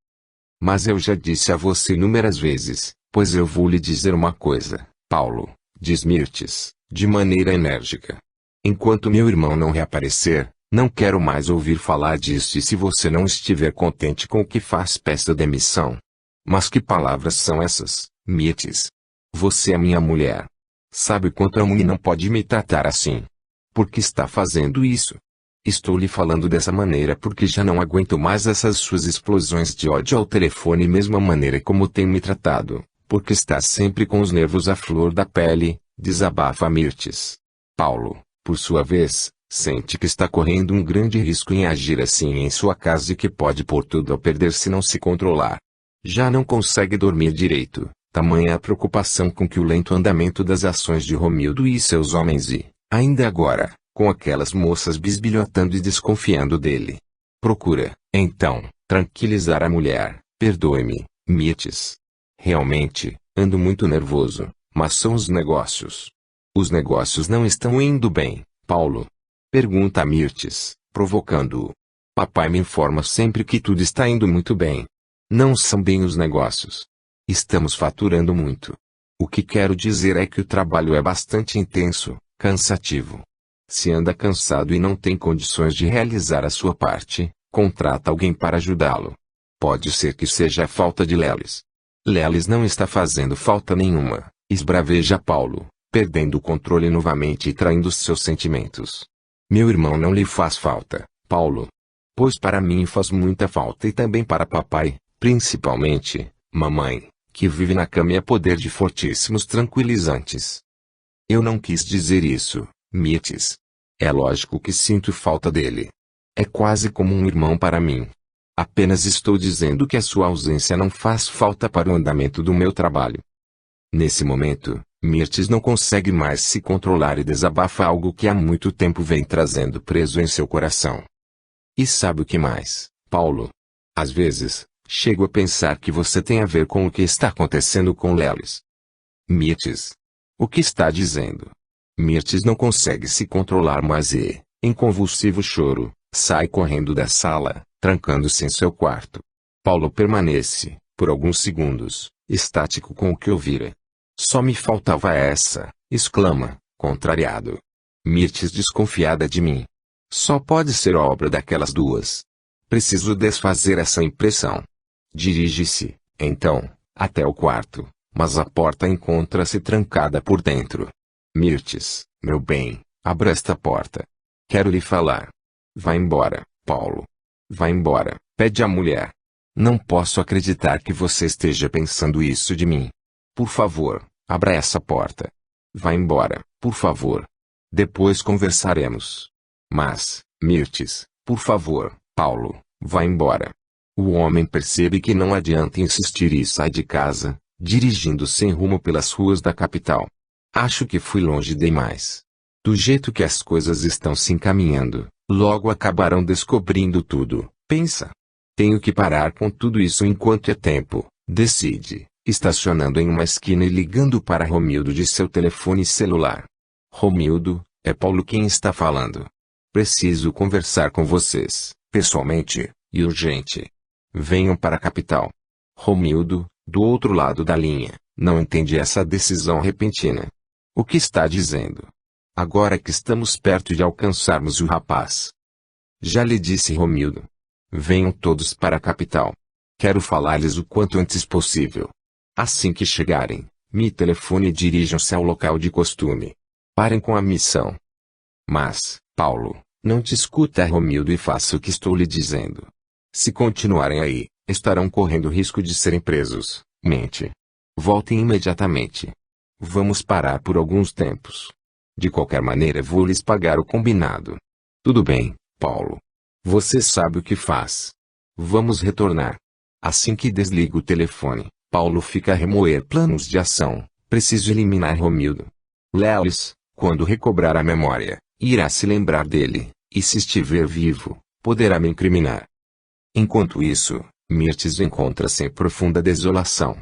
Mas eu já disse a você inúmeras vezes, pois eu vou lhe dizer uma coisa, Paulo, diz Mirtes, de maneira enérgica. Enquanto meu irmão não reaparecer, não quero mais ouvir falar disso e se você não estiver contente com o que faz, peça demissão. Mas que palavras são essas, Mirtes? Você é minha mulher. Sabe quanto amo e não pode me tratar assim. Por que está fazendo isso? Estou lhe falando dessa maneira porque já não aguento mais essas suas explosões de ódio ao telefone e mesmo a maneira como tem me tratado, porque está sempre com os nervos à flor da pele, desabafa Mirtes. Paulo, por sua vez, sente que está correndo um grande risco em agir assim em sua casa e que pode pôr tudo a perder se não se controlar. Já não consegue dormir direito, tamanha a preocupação com que o lento andamento das ações de Romildo e seus homens e, ainda agora, com aquelas moças bisbilhotando e desconfiando dele. Procura, então, tranquilizar a mulher. Perdoe-me, Mirtes. Realmente, ando muito nervoso, mas são os negócios. Os negócios não estão indo bem, Paulo. Pergunta a Mirtes, provocando-o. Papai me informa sempre que tudo está indo muito bem. Não são bem os negócios. Estamos faturando muito. O que quero dizer é que o trabalho é bastante intenso, Cansativo. Se anda cansado e não tem condições de realizar a sua parte, contrata alguém para ajudá-lo. Pode ser que seja a falta de Lelis. Lelis não está fazendo falta nenhuma, esbraveja Paulo, perdendo o controle novamente e traindo seus sentimentos. Meu irmão não lhe faz falta, Paulo. Pois para mim faz muita falta e também para papai, principalmente, mamãe, que vive na cama e a poder de fortíssimos tranquilizantes. Eu não quis dizer isso, Mirtes. É lógico que sinto falta dele. É quase como um irmão para mim. Apenas estou dizendo que a sua ausência não faz falta para o andamento do meu trabalho. Nesse momento, Mirtes não consegue mais se controlar e desabafa algo que há muito tempo vem trazendo preso em seu coração. E sabe o que mais, Paulo? Às vezes, chego a pensar que você tem a ver com o que está acontecendo com Lelis. Mirtes. O que está dizendo? Mirtes não consegue se controlar mais e, em convulsivo choro, sai correndo da sala, trancando-se em seu quarto. Paulo permanece, por alguns segundos, estático com o que ouvira. Só me faltava essa, exclama, contrariado. Mirtes desconfiada de mim. Só pode ser obra daquelas duas. Preciso desfazer essa impressão. Dirige-se, então, até o quarto, mas a porta encontra-se trancada por dentro. Mirtes, meu bem, abra esta porta. Quero lhe falar. Vá embora, Paulo. Vá embora, pede a mulher. Não posso acreditar que você esteja pensando isso de mim. Por favor, abra essa porta. Vá embora, por favor. Depois conversaremos. Mas, Mirtes, por favor, Paulo, vá embora. O homem percebe que não adianta insistir e sai de casa, dirigindo-se em rumo pelas ruas da capital. Acho que fui longe demais. Do jeito que as coisas estão se encaminhando, logo acabarão descobrindo tudo, pensa. Tenho que parar com tudo isso enquanto é tempo, decide, estacionando em uma esquina e ligando para Romildo de seu telefone celular. Romildo, é Paulo quem está falando. Preciso conversar com vocês, pessoalmente, e urgente. Venham para a capital. Romildo, do outro lado da linha, não entende essa decisão repentina. O que está dizendo? Agora que estamos perto de alcançarmos o rapaz. Já lhe disse Romildo. Venham todos para a capital. Quero falar-lhes o quanto antes possível. Assim que chegarem, me telefone e dirijam-se ao local de costume. Parem com a missão. Mas, Paulo, não te escuta Romildo e faça o que estou lhe dizendo. Se continuarem aí, estarão correndo risco de serem presos. Mente. Voltem imediatamente. Vamos parar por alguns tempos. De qualquer maneira vou lhes pagar o combinado. Tudo bem, Paulo. Você sabe o que faz. Vamos retornar. Assim que desliga o telefone, Paulo fica a remoer planos de ação. Preciso eliminar Romildo. Lelis, quando recobrar a memória, irá se lembrar dele, e se estiver vivo, poderá me incriminar. Enquanto isso, Mirtes encontra-se em profunda desolação.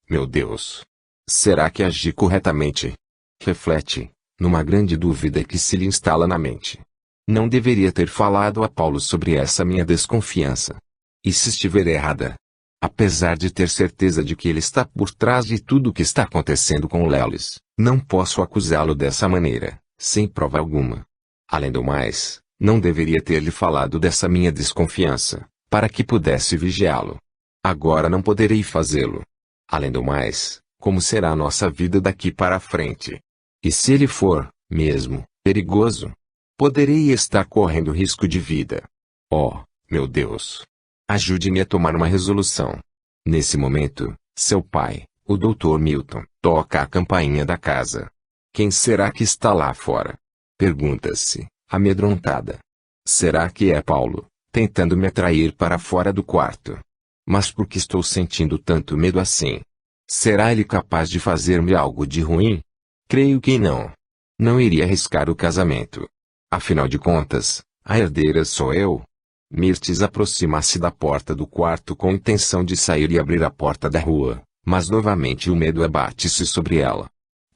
Meu Deus! Será que agi corretamente? Reflete, numa grande dúvida que se lhe instala na mente. Não deveria ter falado a Paulo sobre essa minha desconfiança. E se estiver errada? Apesar de ter certeza de que ele está por trás de tudo o que está acontecendo com Lelis, não posso acusá-lo dessa maneira, sem prova alguma. Além do mais, não deveria ter-lhe falado dessa minha desconfiança, para que pudesse vigiá-lo. Agora não poderei fazê-lo. Além do mais, como será a nossa vida daqui para frente? E se ele for, mesmo, perigoso? Poderei estar correndo risco de vida. Oh, meu Deus! Ajude-me a tomar uma resolução. Nesse momento, seu pai, o Dr. Milton, toca a campainha da casa. Quem será que está lá fora? Pergunta-se, amedrontada. Será que é Paulo, tentando me atrair para fora do quarto? Mas por que estou sentindo tanto medo assim? Será ele capaz de fazer-me algo de ruim? Creio que não. Não iria arriscar o casamento. Afinal de contas, a herdeira sou eu. Mirtes aproxima-se da porta do quarto com intenção de sair e abrir a porta da rua, mas novamente o medo abate-se sobre ela.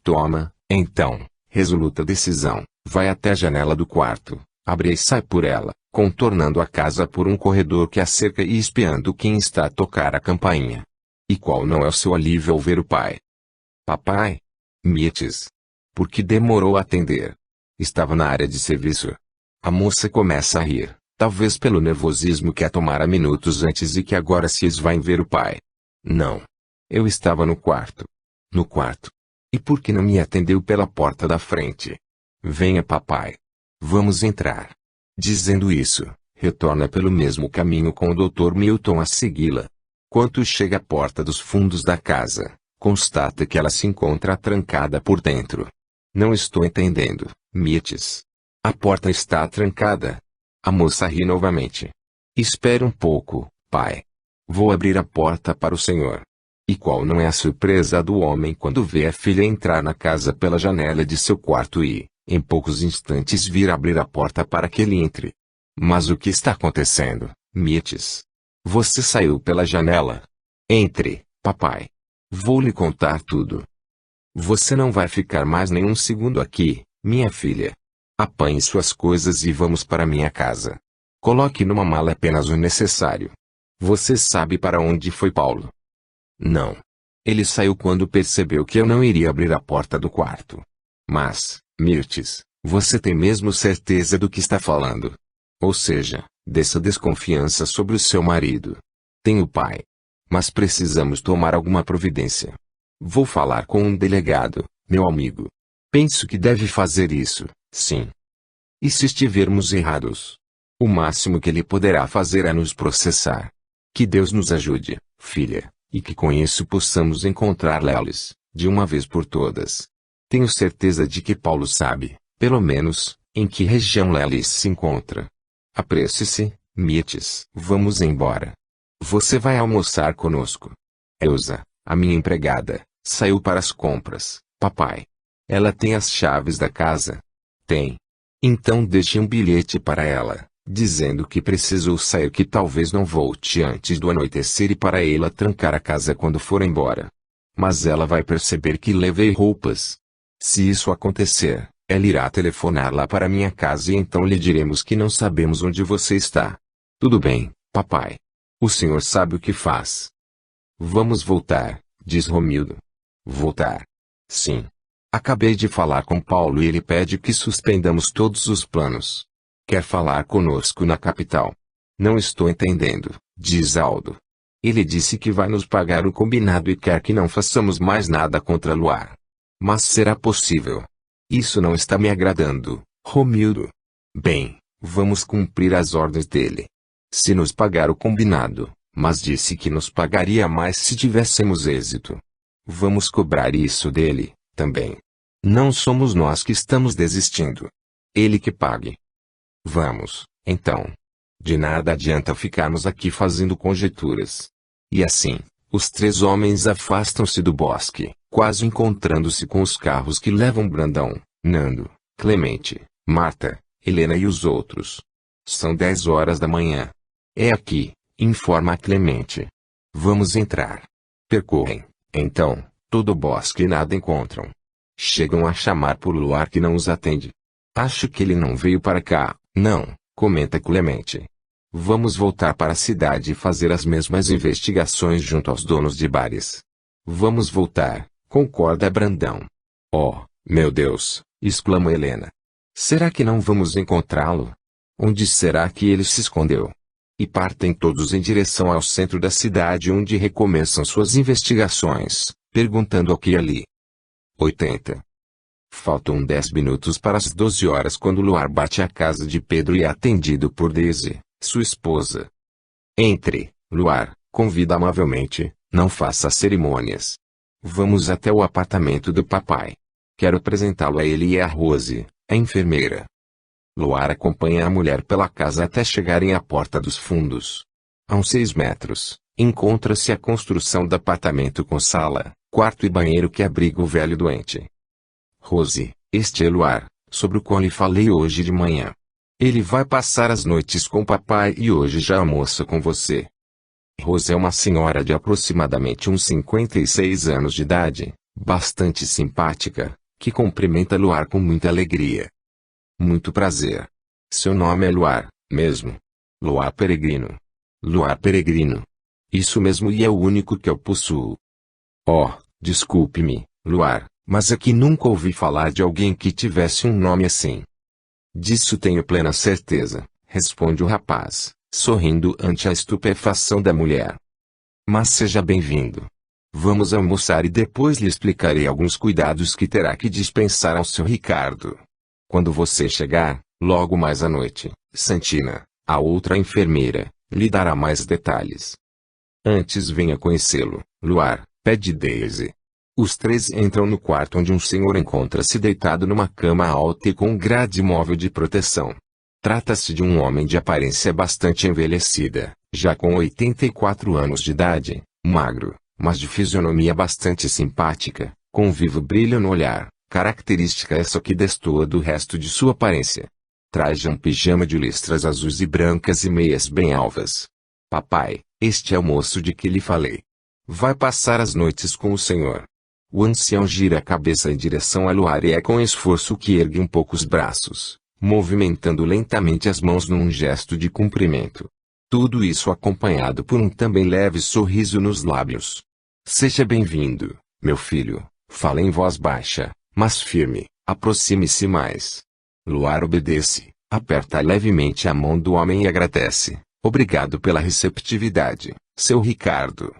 Toma, então, resoluta decisão, vai até a janela do quarto, abre e sai por ela, contornando a casa por um corredor que a cerca e espiando quem está a tocar a campainha. E qual não é o seu alívio ao ver o pai? Papai? Mirtes. Por que demorou a atender? Estava na área de serviço. A moça começa a rir, talvez pelo nervosismo que a tomara minutos antes e que agora se esvai em ver o pai. Não. Eu estava no quarto. No quarto. E por que não me atendeu pela porta da frente? Venha, papai. Vamos entrar. Dizendo isso, retorna pelo mesmo caminho com o Dr. Milton a segui-la. Quando chega à porta dos fundos da casa, constata que ela se encontra trancada por dentro. Não estou entendendo, Mirtes. A porta está trancada. A moça ri novamente. Espere um pouco, pai. Vou abrir a porta para o senhor. E qual não é a surpresa do homem quando vê a filha entrar na casa pela janela de seu quarto e, em poucos instantes, vir abrir a porta para que ele entre. Mas o que está acontecendo, Mirtes? Você saiu pela janela. Entre, papai. Vou lhe contar tudo. Você não vai ficar mais nenhum segundo aqui, minha filha. Apanhe suas coisas e vamos para minha casa. Coloque numa mala apenas o necessário. Você sabe para onde foi Paulo? Não. Ele saiu quando percebeu que eu não iria abrir a porta do quarto. Mas, Mirtes, você tem mesmo certeza do que está falando? Ou seja, dessa desconfiança sobre o seu marido. Tenho, pai. Mas precisamos tomar alguma providência. Vou falar com um delegado, meu amigo. Penso que deve fazer isso, sim. E se estivermos errados? O máximo que ele poderá fazer é nos processar. Que Deus nos ajude, filha, e que com isso possamos encontrar Lelis, de uma vez por todas. Tenho certeza de que Paulo sabe, pelo menos, em que região Lelis se encontra. Apresse-se, Mirtes. Vamos embora. Você vai almoçar conosco. Elsa, a minha empregada, saiu para as compras, papai. Ela tem as chaves da casa? Tem. Então deixe um bilhete para ela, dizendo que precisou sair, que talvez não volte antes do anoitecer, e para ela trancar a casa quando for embora. Mas ela vai perceber que levei roupas. Se isso acontecer, ela irá telefonar lá para minha casa e então lhe diremos que não sabemos onde você está. Tudo bem, papai. O senhor sabe o que faz. Vamos voltar, diz Romildo. Voltar? Sim. Acabei de falar com Paulo e ele pede que suspendamos todos os planos. Quer falar conosco na capital? Não estou entendendo, diz Aldo. Ele disse que vai nos pagar o combinado e quer que não façamos mais nada contra Luar. Mas será possível? Isso não está me agradando, Romildo. Bem, vamos cumprir as ordens dele. Se nos pagar o combinado, mas disse que nos pagaria mais se tivéssemos êxito. Vamos cobrar isso dele, também. Não somos nós que estamos desistindo. Ele que pague. Vamos, então. De nada adianta ficarmos aqui fazendo conjecturas. E assim, os três homens afastam-se do bosque, quase encontrando-se com os carros que levam Brandão, Nando, Clemente, Marta, Helena e os outros. São 10 horas da manhã. É aqui, informa Clemente. Vamos entrar. Percorrem, então, todo o bosque e nada encontram. Chegam a chamar por Luar, que não os atende. Acho que ele não veio para cá, não, comenta Clemente. Vamos voltar para a cidade e fazer as mesmas investigações junto aos donos de bares. Vamos voltar, concorda Brandão. Oh, meu Deus, exclama Helena. Será que não vamos encontrá-lo? Onde será que ele se escondeu? E partem todos em direção ao centro da cidade, onde recomeçam suas investigações, perguntando aqui e ali. 80. Faltam 10 minutos para as 12 horas quando Luar bate à casa de Pedro e é atendido por Daisy, sua esposa. Entre, Luar, convida amavelmente, não faça cerimônias. Vamos até o apartamento do papai. Quero apresentá-lo a ele e a Rose, a enfermeira. Luar acompanha a mulher pela casa até chegarem à porta dos fundos. A uns 6 metros, encontra-se a construção do apartamento com sala, quarto e banheiro que abriga o velho doente. Rose, este é Luar, sobre o qual lhe falei hoje de manhã. Ele vai passar as noites com o papai e hoje já almoça com você. Rose é uma senhora de aproximadamente uns 56 anos de idade, bastante simpática, que cumprimenta Luar com muita alegria. Muito prazer. Seu nome é Luar, mesmo? Luar Peregrino. Luar Peregrino. Isso mesmo, e é o único que eu possuo. Oh, desculpe-me, Luar, Mas é que nunca ouvi falar de alguém que tivesse um nome assim. Disso tenho plena certeza, responde o rapaz, sorrindo ante a estupefação da mulher. Mas seja bem-vindo. Vamos almoçar e depois lhe explicarei alguns cuidados que terá que dispensar ao seu Ricardo. Quando você chegar, logo mais à noite, Santina, a outra enfermeira, lhe dará mais detalhes. Antes venha conhecê-lo, Luar, pede Daisy. Os três entram no quarto onde um senhor encontra-se deitado numa cama alta e com um grade móvel de proteção. Trata-se de um homem de aparência bastante envelhecida, já com 84 anos de idade, magro, mas de fisionomia bastante simpática, com um vivo brilho no olhar, característica essa que destoa do resto de sua aparência. Traja um pijama de listras azuis e brancas e meias bem alvas. Papai, este é o moço de que lhe falei. Vai passar as noites com o senhor. O ancião gira a cabeça em direção a Luar e é com esforço que ergue um pouco os braços, movimentando lentamente as mãos num gesto de cumprimento. Tudo isso acompanhado por um também leve sorriso nos lábios. Seja bem-vindo, meu filho, fala em voz baixa, mas firme, aproxime-se mais. Luar obedece, aperta levemente a mão do homem e agradece. Obrigado pela receptividade, seu Ricardo.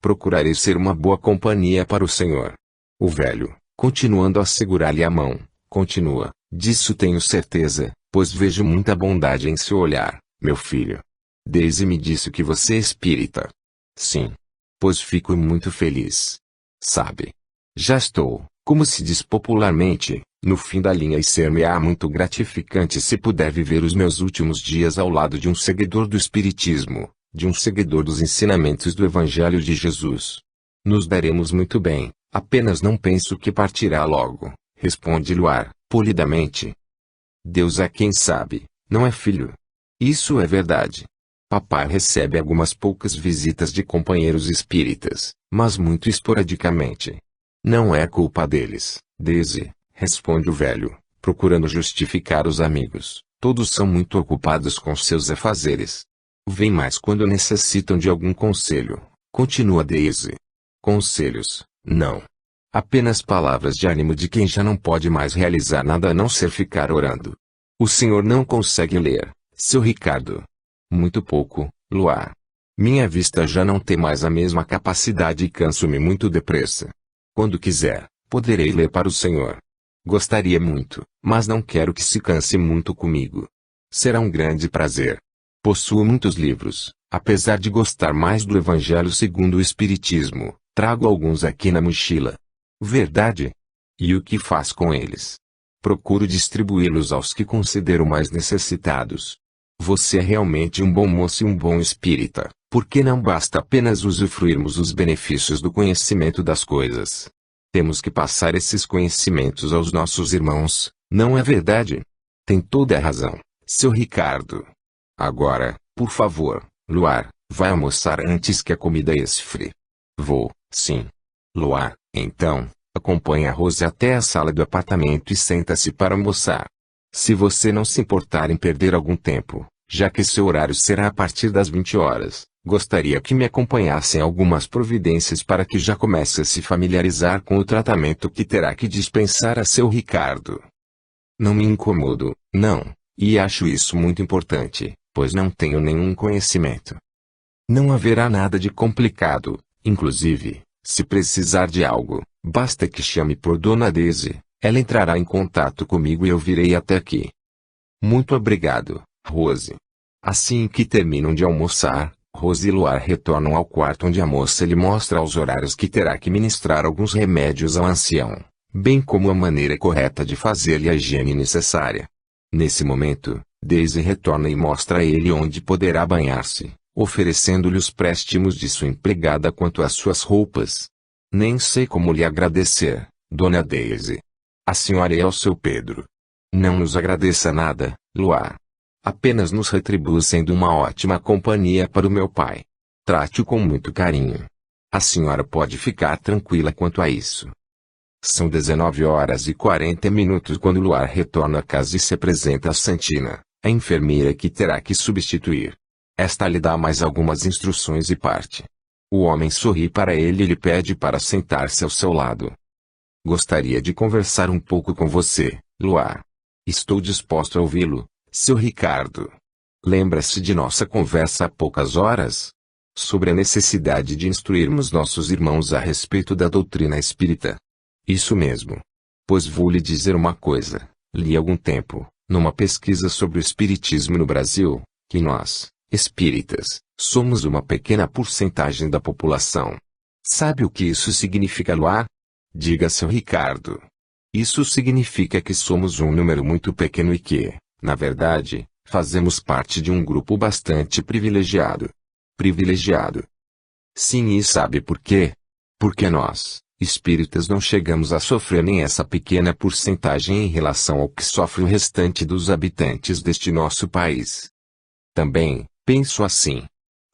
Procurarei ser uma boa companhia para o senhor. O velho, continuando a segurar-lhe a mão, continua, disso tenho certeza, pois vejo muita bondade em seu olhar, meu filho. Daisy me disse que você é espírita. Sim. Pois fico muito feliz. Sabe? Já estou, como se diz popularmente, no fim da linha e ser-me-á muito gratificante se puder viver os meus últimos dias ao lado de um seguidor do espiritismo, de um seguidor dos ensinamentos do Evangelho de Jesus. Nos daremos muito bem, apenas não penso que partirá logo, responde Luar, polidamente. Deus é quem sabe, não é filho? Isso é verdade. Papai recebe algumas poucas visitas de companheiros espíritas, mas muito esporadicamente. Não é culpa deles, Daisy, responde o velho, procurando justificar os amigos. Todos são muito ocupados com seus afazeres. Vêm mais quando necessitam de algum conselho, continua Daisy. Conselhos, não. Apenas palavras de ânimo de quem já não pode mais realizar nada a não ser ficar orando. O senhor não consegue ler, seu Ricardo. Muito pouco, Luar. Minha vista já não tem mais a mesma capacidade e canso-me muito depressa. Quando quiser, poderei ler para o senhor. Gostaria muito, mas não quero que se canse muito comigo. Será um grande prazer. Possuo muitos livros, apesar de gostar mais do Evangelho segundo o Espiritismo, trago alguns aqui na mochila. Verdade? E o que faz com eles? Procuro distribuí-los aos que considero mais necessitados. Você é realmente um bom moço e um bom espírita, porque não basta apenas usufruirmos os benefícios do conhecimento das coisas. Temos que passar esses conhecimentos aos nossos irmãos, não é verdade? Tem toda a razão, seu Ricardo. Agora, por favor, Luar, vai almoçar antes que a comida esfrie. Vou, sim. Luar, então, acompanhe a Rose até a sala do apartamento e senta-se para almoçar. Se você não se importar em perder algum tempo, já que seu horário será a partir das 20 horas, gostaria que me acompanhassem algumas providências para que já comece a se familiarizar com o tratamento que terá que dispensar a seu Ricardo. Não me incomodo, não, e acho isso muito importante, pois não tenho nenhum conhecimento. Não haverá nada de complicado, inclusive, se precisar de algo, basta que chame por Dona Daisy, ela entrará em contato comigo e eu virei até aqui. Muito obrigado, Rose. Assim que terminam de almoçar, Rose e Luar retornam ao quarto onde a moça lhe mostra aos horários que terá que ministrar alguns remédios ao ancião, bem como a maneira correta de fazer-lhe a higiene necessária. Nesse momento, Daisy retorna e mostra a ele onde poderá banhar-se, oferecendo-lhe os préstimos de sua empregada quanto às suas roupas. Nem sei como lhe agradecer, Dona Daisy. A senhora é o seu Pedro. Não nos agradeça nada, Luar. Apenas nos retribua sendo uma ótima companhia para o meu pai. Trate-o com muito carinho. A senhora pode ficar tranquila quanto a isso. São 19h40 quando Luar retorna à casa e se apresenta a Santina, a enfermeira que terá que substituir. Esta lhe dá mais algumas instruções e parte. O homem sorri para ele e lhe pede para sentar-se ao seu lado. Gostaria de conversar um pouco com você, Luar. Estou disposto a ouvi-lo, seu Ricardo. Lembra-se de nossa conversa há poucas horas? Sobre a necessidade de instruirmos nossos irmãos a respeito da doutrina espírita. Isso mesmo. Pois vou lhe dizer uma coisa. Li há algum tempo, numa pesquisa sobre o espiritismo no Brasil, que nós, espíritas, somos uma pequena porcentagem da população. Sabe o que isso significa, Luar? Diga, seu Ricardo. Isso significa que somos um número muito pequeno e que, na verdade, fazemos parte de um grupo bastante privilegiado. Privilegiado. Sim, e sabe por quê? Porque nós, espíritas, não chegamos a sofrer nem essa pequena porcentagem em relação ao que sofre o restante dos habitantes deste nosso país. Também, penso assim.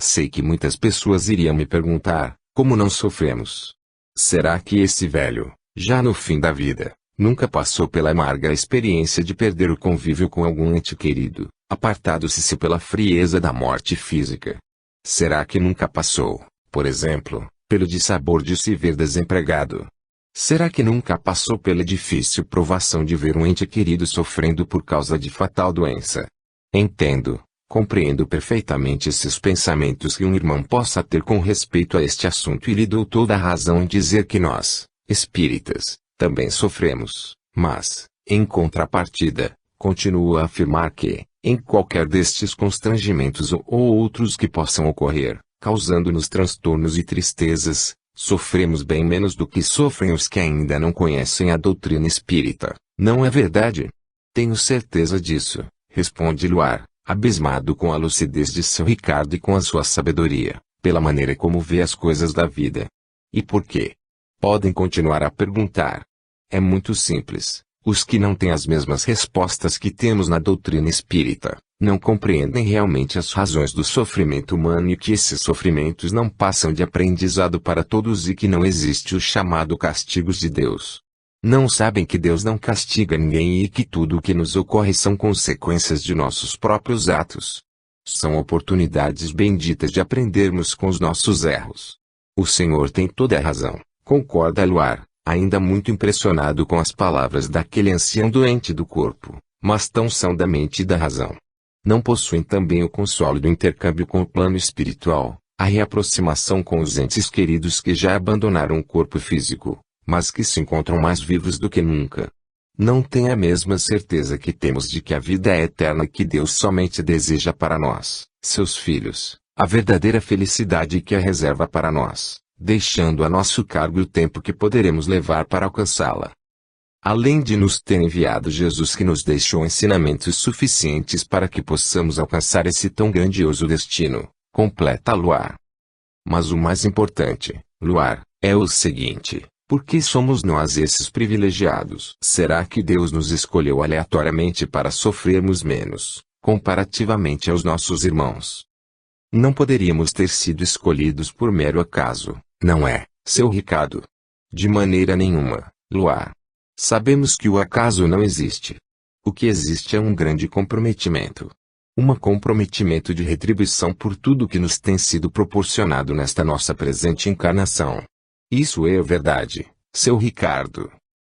Sei que muitas pessoas iriam me perguntar, como não sofremos? Será que esse velho, já no fim da vida, nunca passou pela amarga experiência de perder o convívio com algum ente querido, apartado-se pela frieza da morte física? Será que nunca passou, por exemplo, pelo dissabor de se ver desempregado? Será que nunca passou pela difícil provação de ver um ente querido sofrendo por causa de fatal doença? Entendo, compreendo perfeitamente esses pensamentos que um irmão possa ter com respeito a este assunto e lhe dou toda a razão em dizer que nós, espíritas, também sofremos, mas, em contrapartida, continuo a afirmar que, em qualquer destes constrangimentos ou outros que possam ocorrer, causando-nos transtornos e tristezas, sofremos bem menos do que sofrem os que ainda não conhecem a doutrina espírita, não é verdade? Tenho certeza disso, responde Luar, abismado com a lucidez de seu Ricardo e com a sua sabedoria, pela maneira como vê as coisas da vida. E por quê? Podem continuar a perguntar. É muito simples. Os que não têm as mesmas respostas que temos na doutrina espírita, não compreendem realmente as razões do sofrimento humano e que esses sofrimentos não passam de aprendizado para todos e que não existe o chamado castigos de Deus. Não sabem que Deus não castiga ninguém e que tudo o que nos ocorre são consequências de nossos próprios atos. São oportunidades benditas de aprendermos com os nossos erros. O Senhor tem toda a razão, concorda Luar, ainda muito impressionado com as palavras daquele ancião doente do corpo, mas tão são da mente e da razão. Não possuem também o consolo do intercâmbio com o plano espiritual, a reaproximação com os entes queridos que já abandonaram o corpo físico, mas que se encontram mais vivos do que nunca. Não têm a mesma certeza que temos de que a vida é eterna e que Deus somente deseja para nós, seus filhos, a verdadeira felicidade que a reserva para nós, deixando a nosso cargo o tempo que poderemos levar para alcançá-la. Além de nos ter enviado Jesus, que nos deixou ensinamentos suficientes para que possamos alcançar esse tão grandioso destino, completa Luar. Mas o mais importante, Luar, é o seguinte: por que somos nós esses privilegiados? Será que Deus nos escolheu aleatoriamente para sofrermos menos, comparativamente aos nossos irmãos? Não poderíamos ter sido escolhidos por mero acaso, não é, seu Ricardo? De maneira nenhuma, Luar. Sabemos que o acaso não existe. O que existe é um grande comprometimento. Um comprometimento de retribuição por tudo que nos tem sido proporcionado nesta nossa presente encarnação. Isso é verdade, seu Ricardo.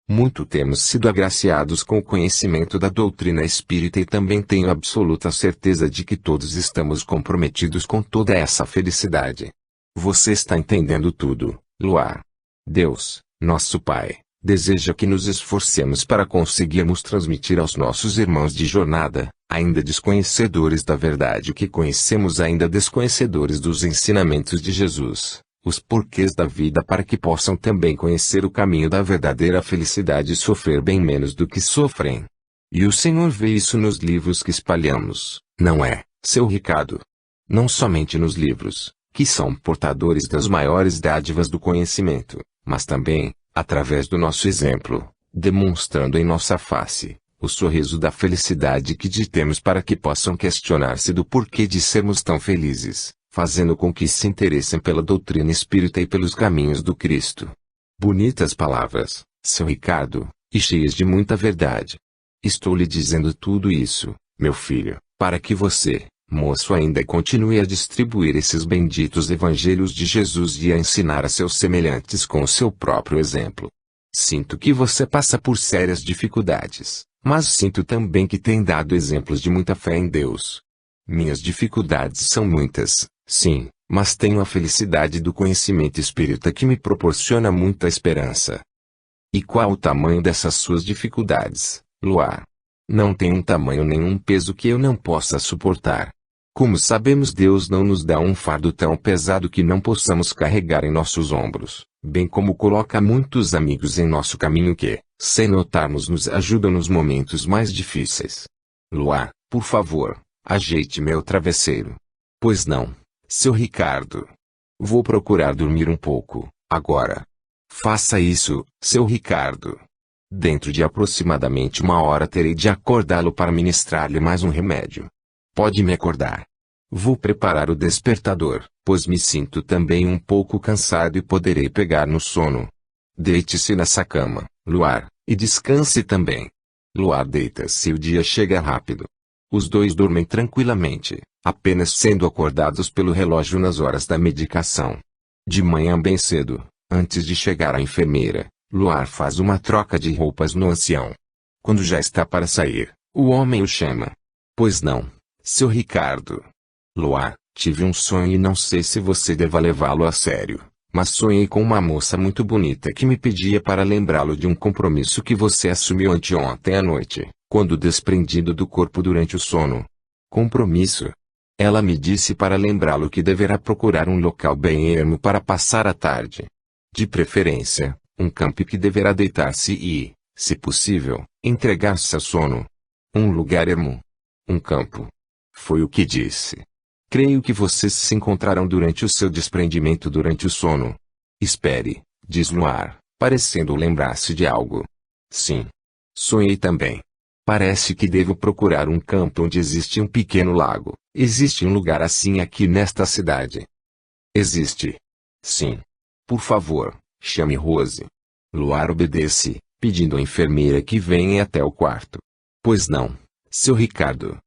Muito temos sido agraciados com o conhecimento da doutrina espírita e também tenho absoluta certeza de que todos estamos comprometidos com toda essa felicidade. Você está entendendo tudo, Luar. Deus, nosso Pai, deseja que nos esforcemos para conseguirmos transmitir aos nossos irmãos de jornada, ainda desconhecedores da verdade que conhecemos, ainda desconhecedores dos ensinamentos de Jesus, os porquês da vida, para que possam também conhecer o caminho da verdadeira felicidade e sofrer bem menos do que sofrem. E o Senhor vê isso nos livros que espalhamos, não é, seu Ricardo? Não somente nos livros, que são portadores das maiores dádivas do conhecimento, mas também, através do nosso exemplo, demonstrando em nossa face o sorriso da felicidade que ditemos, para que possam questionar-se do porquê de sermos tão felizes, fazendo com que se interessem pela doutrina espírita e pelos caminhos do Cristo. Bonitas palavras, seu Ricardo, e cheias de muita verdade. Estou lhe dizendo tudo isso, meu filho, para que você, moço, ainda continue a distribuir esses benditos evangelhos de Jesus e a ensinar a seus semelhantes com o seu próprio exemplo. Sinto que você passa por sérias dificuldades, mas sinto também que tem dado exemplos de muita fé em Deus. Minhas dificuldades são muitas, sim, mas tenho a felicidade do conhecimento espírita que me proporciona muita esperança. E qual o tamanho dessas suas dificuldades, Luar? Não tem um tamanho nem um peso que eu não possa suportar. Como sabemos, Deus não nos dá um fardo tão pesado que não possamos carregar em nossos ombros, bem como coloca muitos amigos em nosso caminho que, sem notarmos, nos ajudam nos momentos mais difíceis. Luar, por favor, ajeite meu travesseiro. Pois não, seu Ricardo. Vou procurar dormir um pouco, agora. Faça isso, seu Ricardo. Dentro de aproximadamente 1 hora terei de acordá-lo para ministrar-lhe mais um remédio. Pode me acordar. Vou preparar o despertador, pois me sinto também um pouco cansado e poderei pegar no sono. Deite-se nessa cama, Luar, e descanse também. Luar deita-se e o dia chega rápido. Os dois dormem tranquilamente, apenas sendo acordados pelo relógio nas horas da medicação. De manhã bem cedo, antes de chegar a enfermeira, Luar faz uma troca de roupas no ancião. Quando já está para sair, o homem o chama. Pois não, seu Ricardo. Luar, tive um sonho e não sei se você deva levá-lo a sério, mas sonhei com uma moça muito bonita que me pedia para lembrá-lo de um compromisso que você assumiu anteontem à noite, quando desprendido do corpo durante o sono. Compromisso? Ela me disse para lembrá-lo que deverá procurar um local bem ermo para passar a tarde. De preferência, um campo que deverá deitar-se e, se possível, entregar-se ao sono. Um lugar ermo. Um campo. Foi o que disse. Creio que vocês se encontrarão durante o seu desprendimento durante o sono. Espere, diz Luar, parecendo lembrar-se de algo. Sim. Sonhei também. Parece que devo procurar um campo onde existe um pequeno lago. Existe um lugar assim aqui nesta cidade? Existe. Sim. Por favor, chame Rose. Luar obedece, pedindo à enfermeira que venha até o quarto. Pois não, seu Ricardo.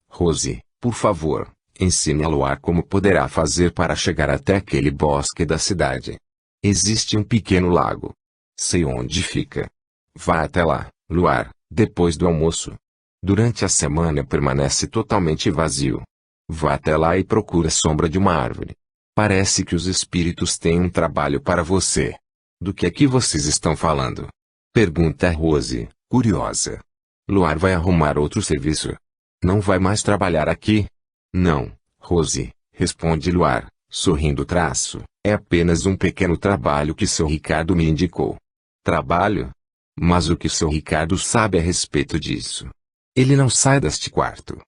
Rose, por favor, ensine a Luar como poderá fazer para chegar até aquele bosque da cidade. Existe um pequeno lago. Sei onde fica. Vá até lá, Luar, depois do almoço. Durante a semana permanece totalmente vazio. Vá até lá e procure a sombra de uma árvore. Parece que os espíritos têm um trabalho para você. Do que é que vocês estão falando? Pergunta Rose, curiosa. Luar vai arrumar outro serviço. Não vai mais trabalhar aqui? Não, Rose, responde Luar, sorrindo traço. É apenas um pequeno trabalho que seu Ricardo me indicou. Trabalho? Mas o que seu Ricardo sabe a respeito disso? Ele não sai deste quarto.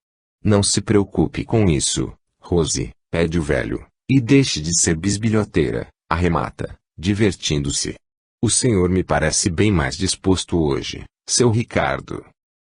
Não se preocupe com isso, Rose, pede o velho, e deixe de ser bisbilhoteira, arremata, divertindo-se. O senhor me parece bem mais disposto hoje, seu Ricardo.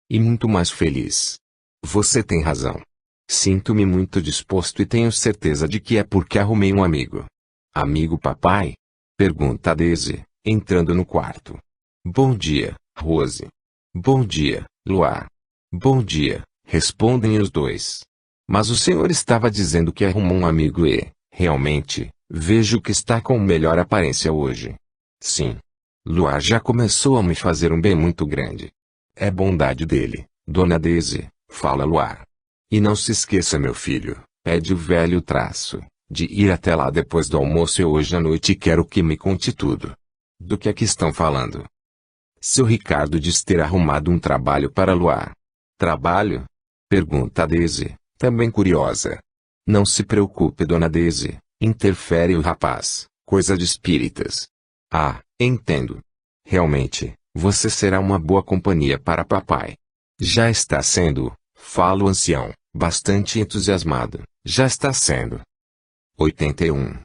E muito mais feliz. Você tem razão. Sinto-me muito disposto e tenho certeza de que é porque arrumei um amigo. Amigo papai? Pergunta Daisy, entrando no quarto. Bom dia, Rose. Bom dia, Luar. Bom dia, respondem os dois. Mas o senhor estava dizendo que arrumou um amigo e, realmente, vejo que está com melhor aparência hoje. Sim. Luar já começou a me fazer um bem muito grande. É bondade dele, dona Daisy, fala Luar. E não se esqueça, meu filho, pede o velho traço, de ir até lá depois do almoço e hoje à noite quero que me conte tudo. Do que é que estão falando? Seu Ricardo diz ter arrumado um trabalho para Luar. Trabalho? Pergunta Daisy, também curiosa. Não se preocupe, dona Daisy, interfere o rapaz, coisa de espíritas. Ah, entendo. Realmente, você será uma boa companhia para papai. Já está sendo, fala o ancião, bastante entusiasmado, já está sendo. 81.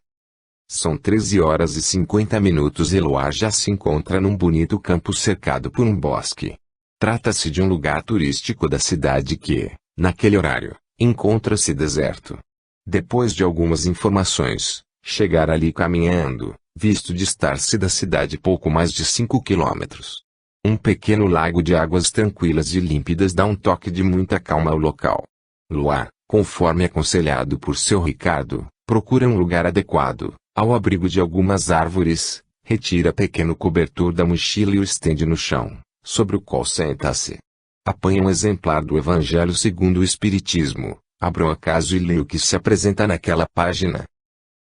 São 13h50 e Luar já se encontra num bonito campo cercado por um bosque. Trata-se de um lugar turístico da cidade que, naquele horário, encontra-se deserto. Depois de algumas informações, chegar ali caminhando, visto distar-se da cidade pouco mais de 5 quilômetros. Um pequeno lago de águas tranquilas e límpidas dá um toque de muita calma ao local. Luar, conforme aconselhado por seu Ricardo, procura um lugar adequado, ao abrigo de algumas árvores, Retira pequeno cobertor da mochila e o estende no chão, sobre o qual senta-se. Apanha um exemplar do Evangelho segundo o Espiritismo, abra o acaso e leia o que se apresenta naquela página.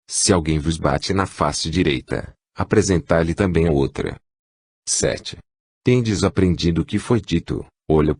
Se alguém vos bate na face direita, apresentai-lhe também a outra. 7. Tendes aprendido o que foi dito: olha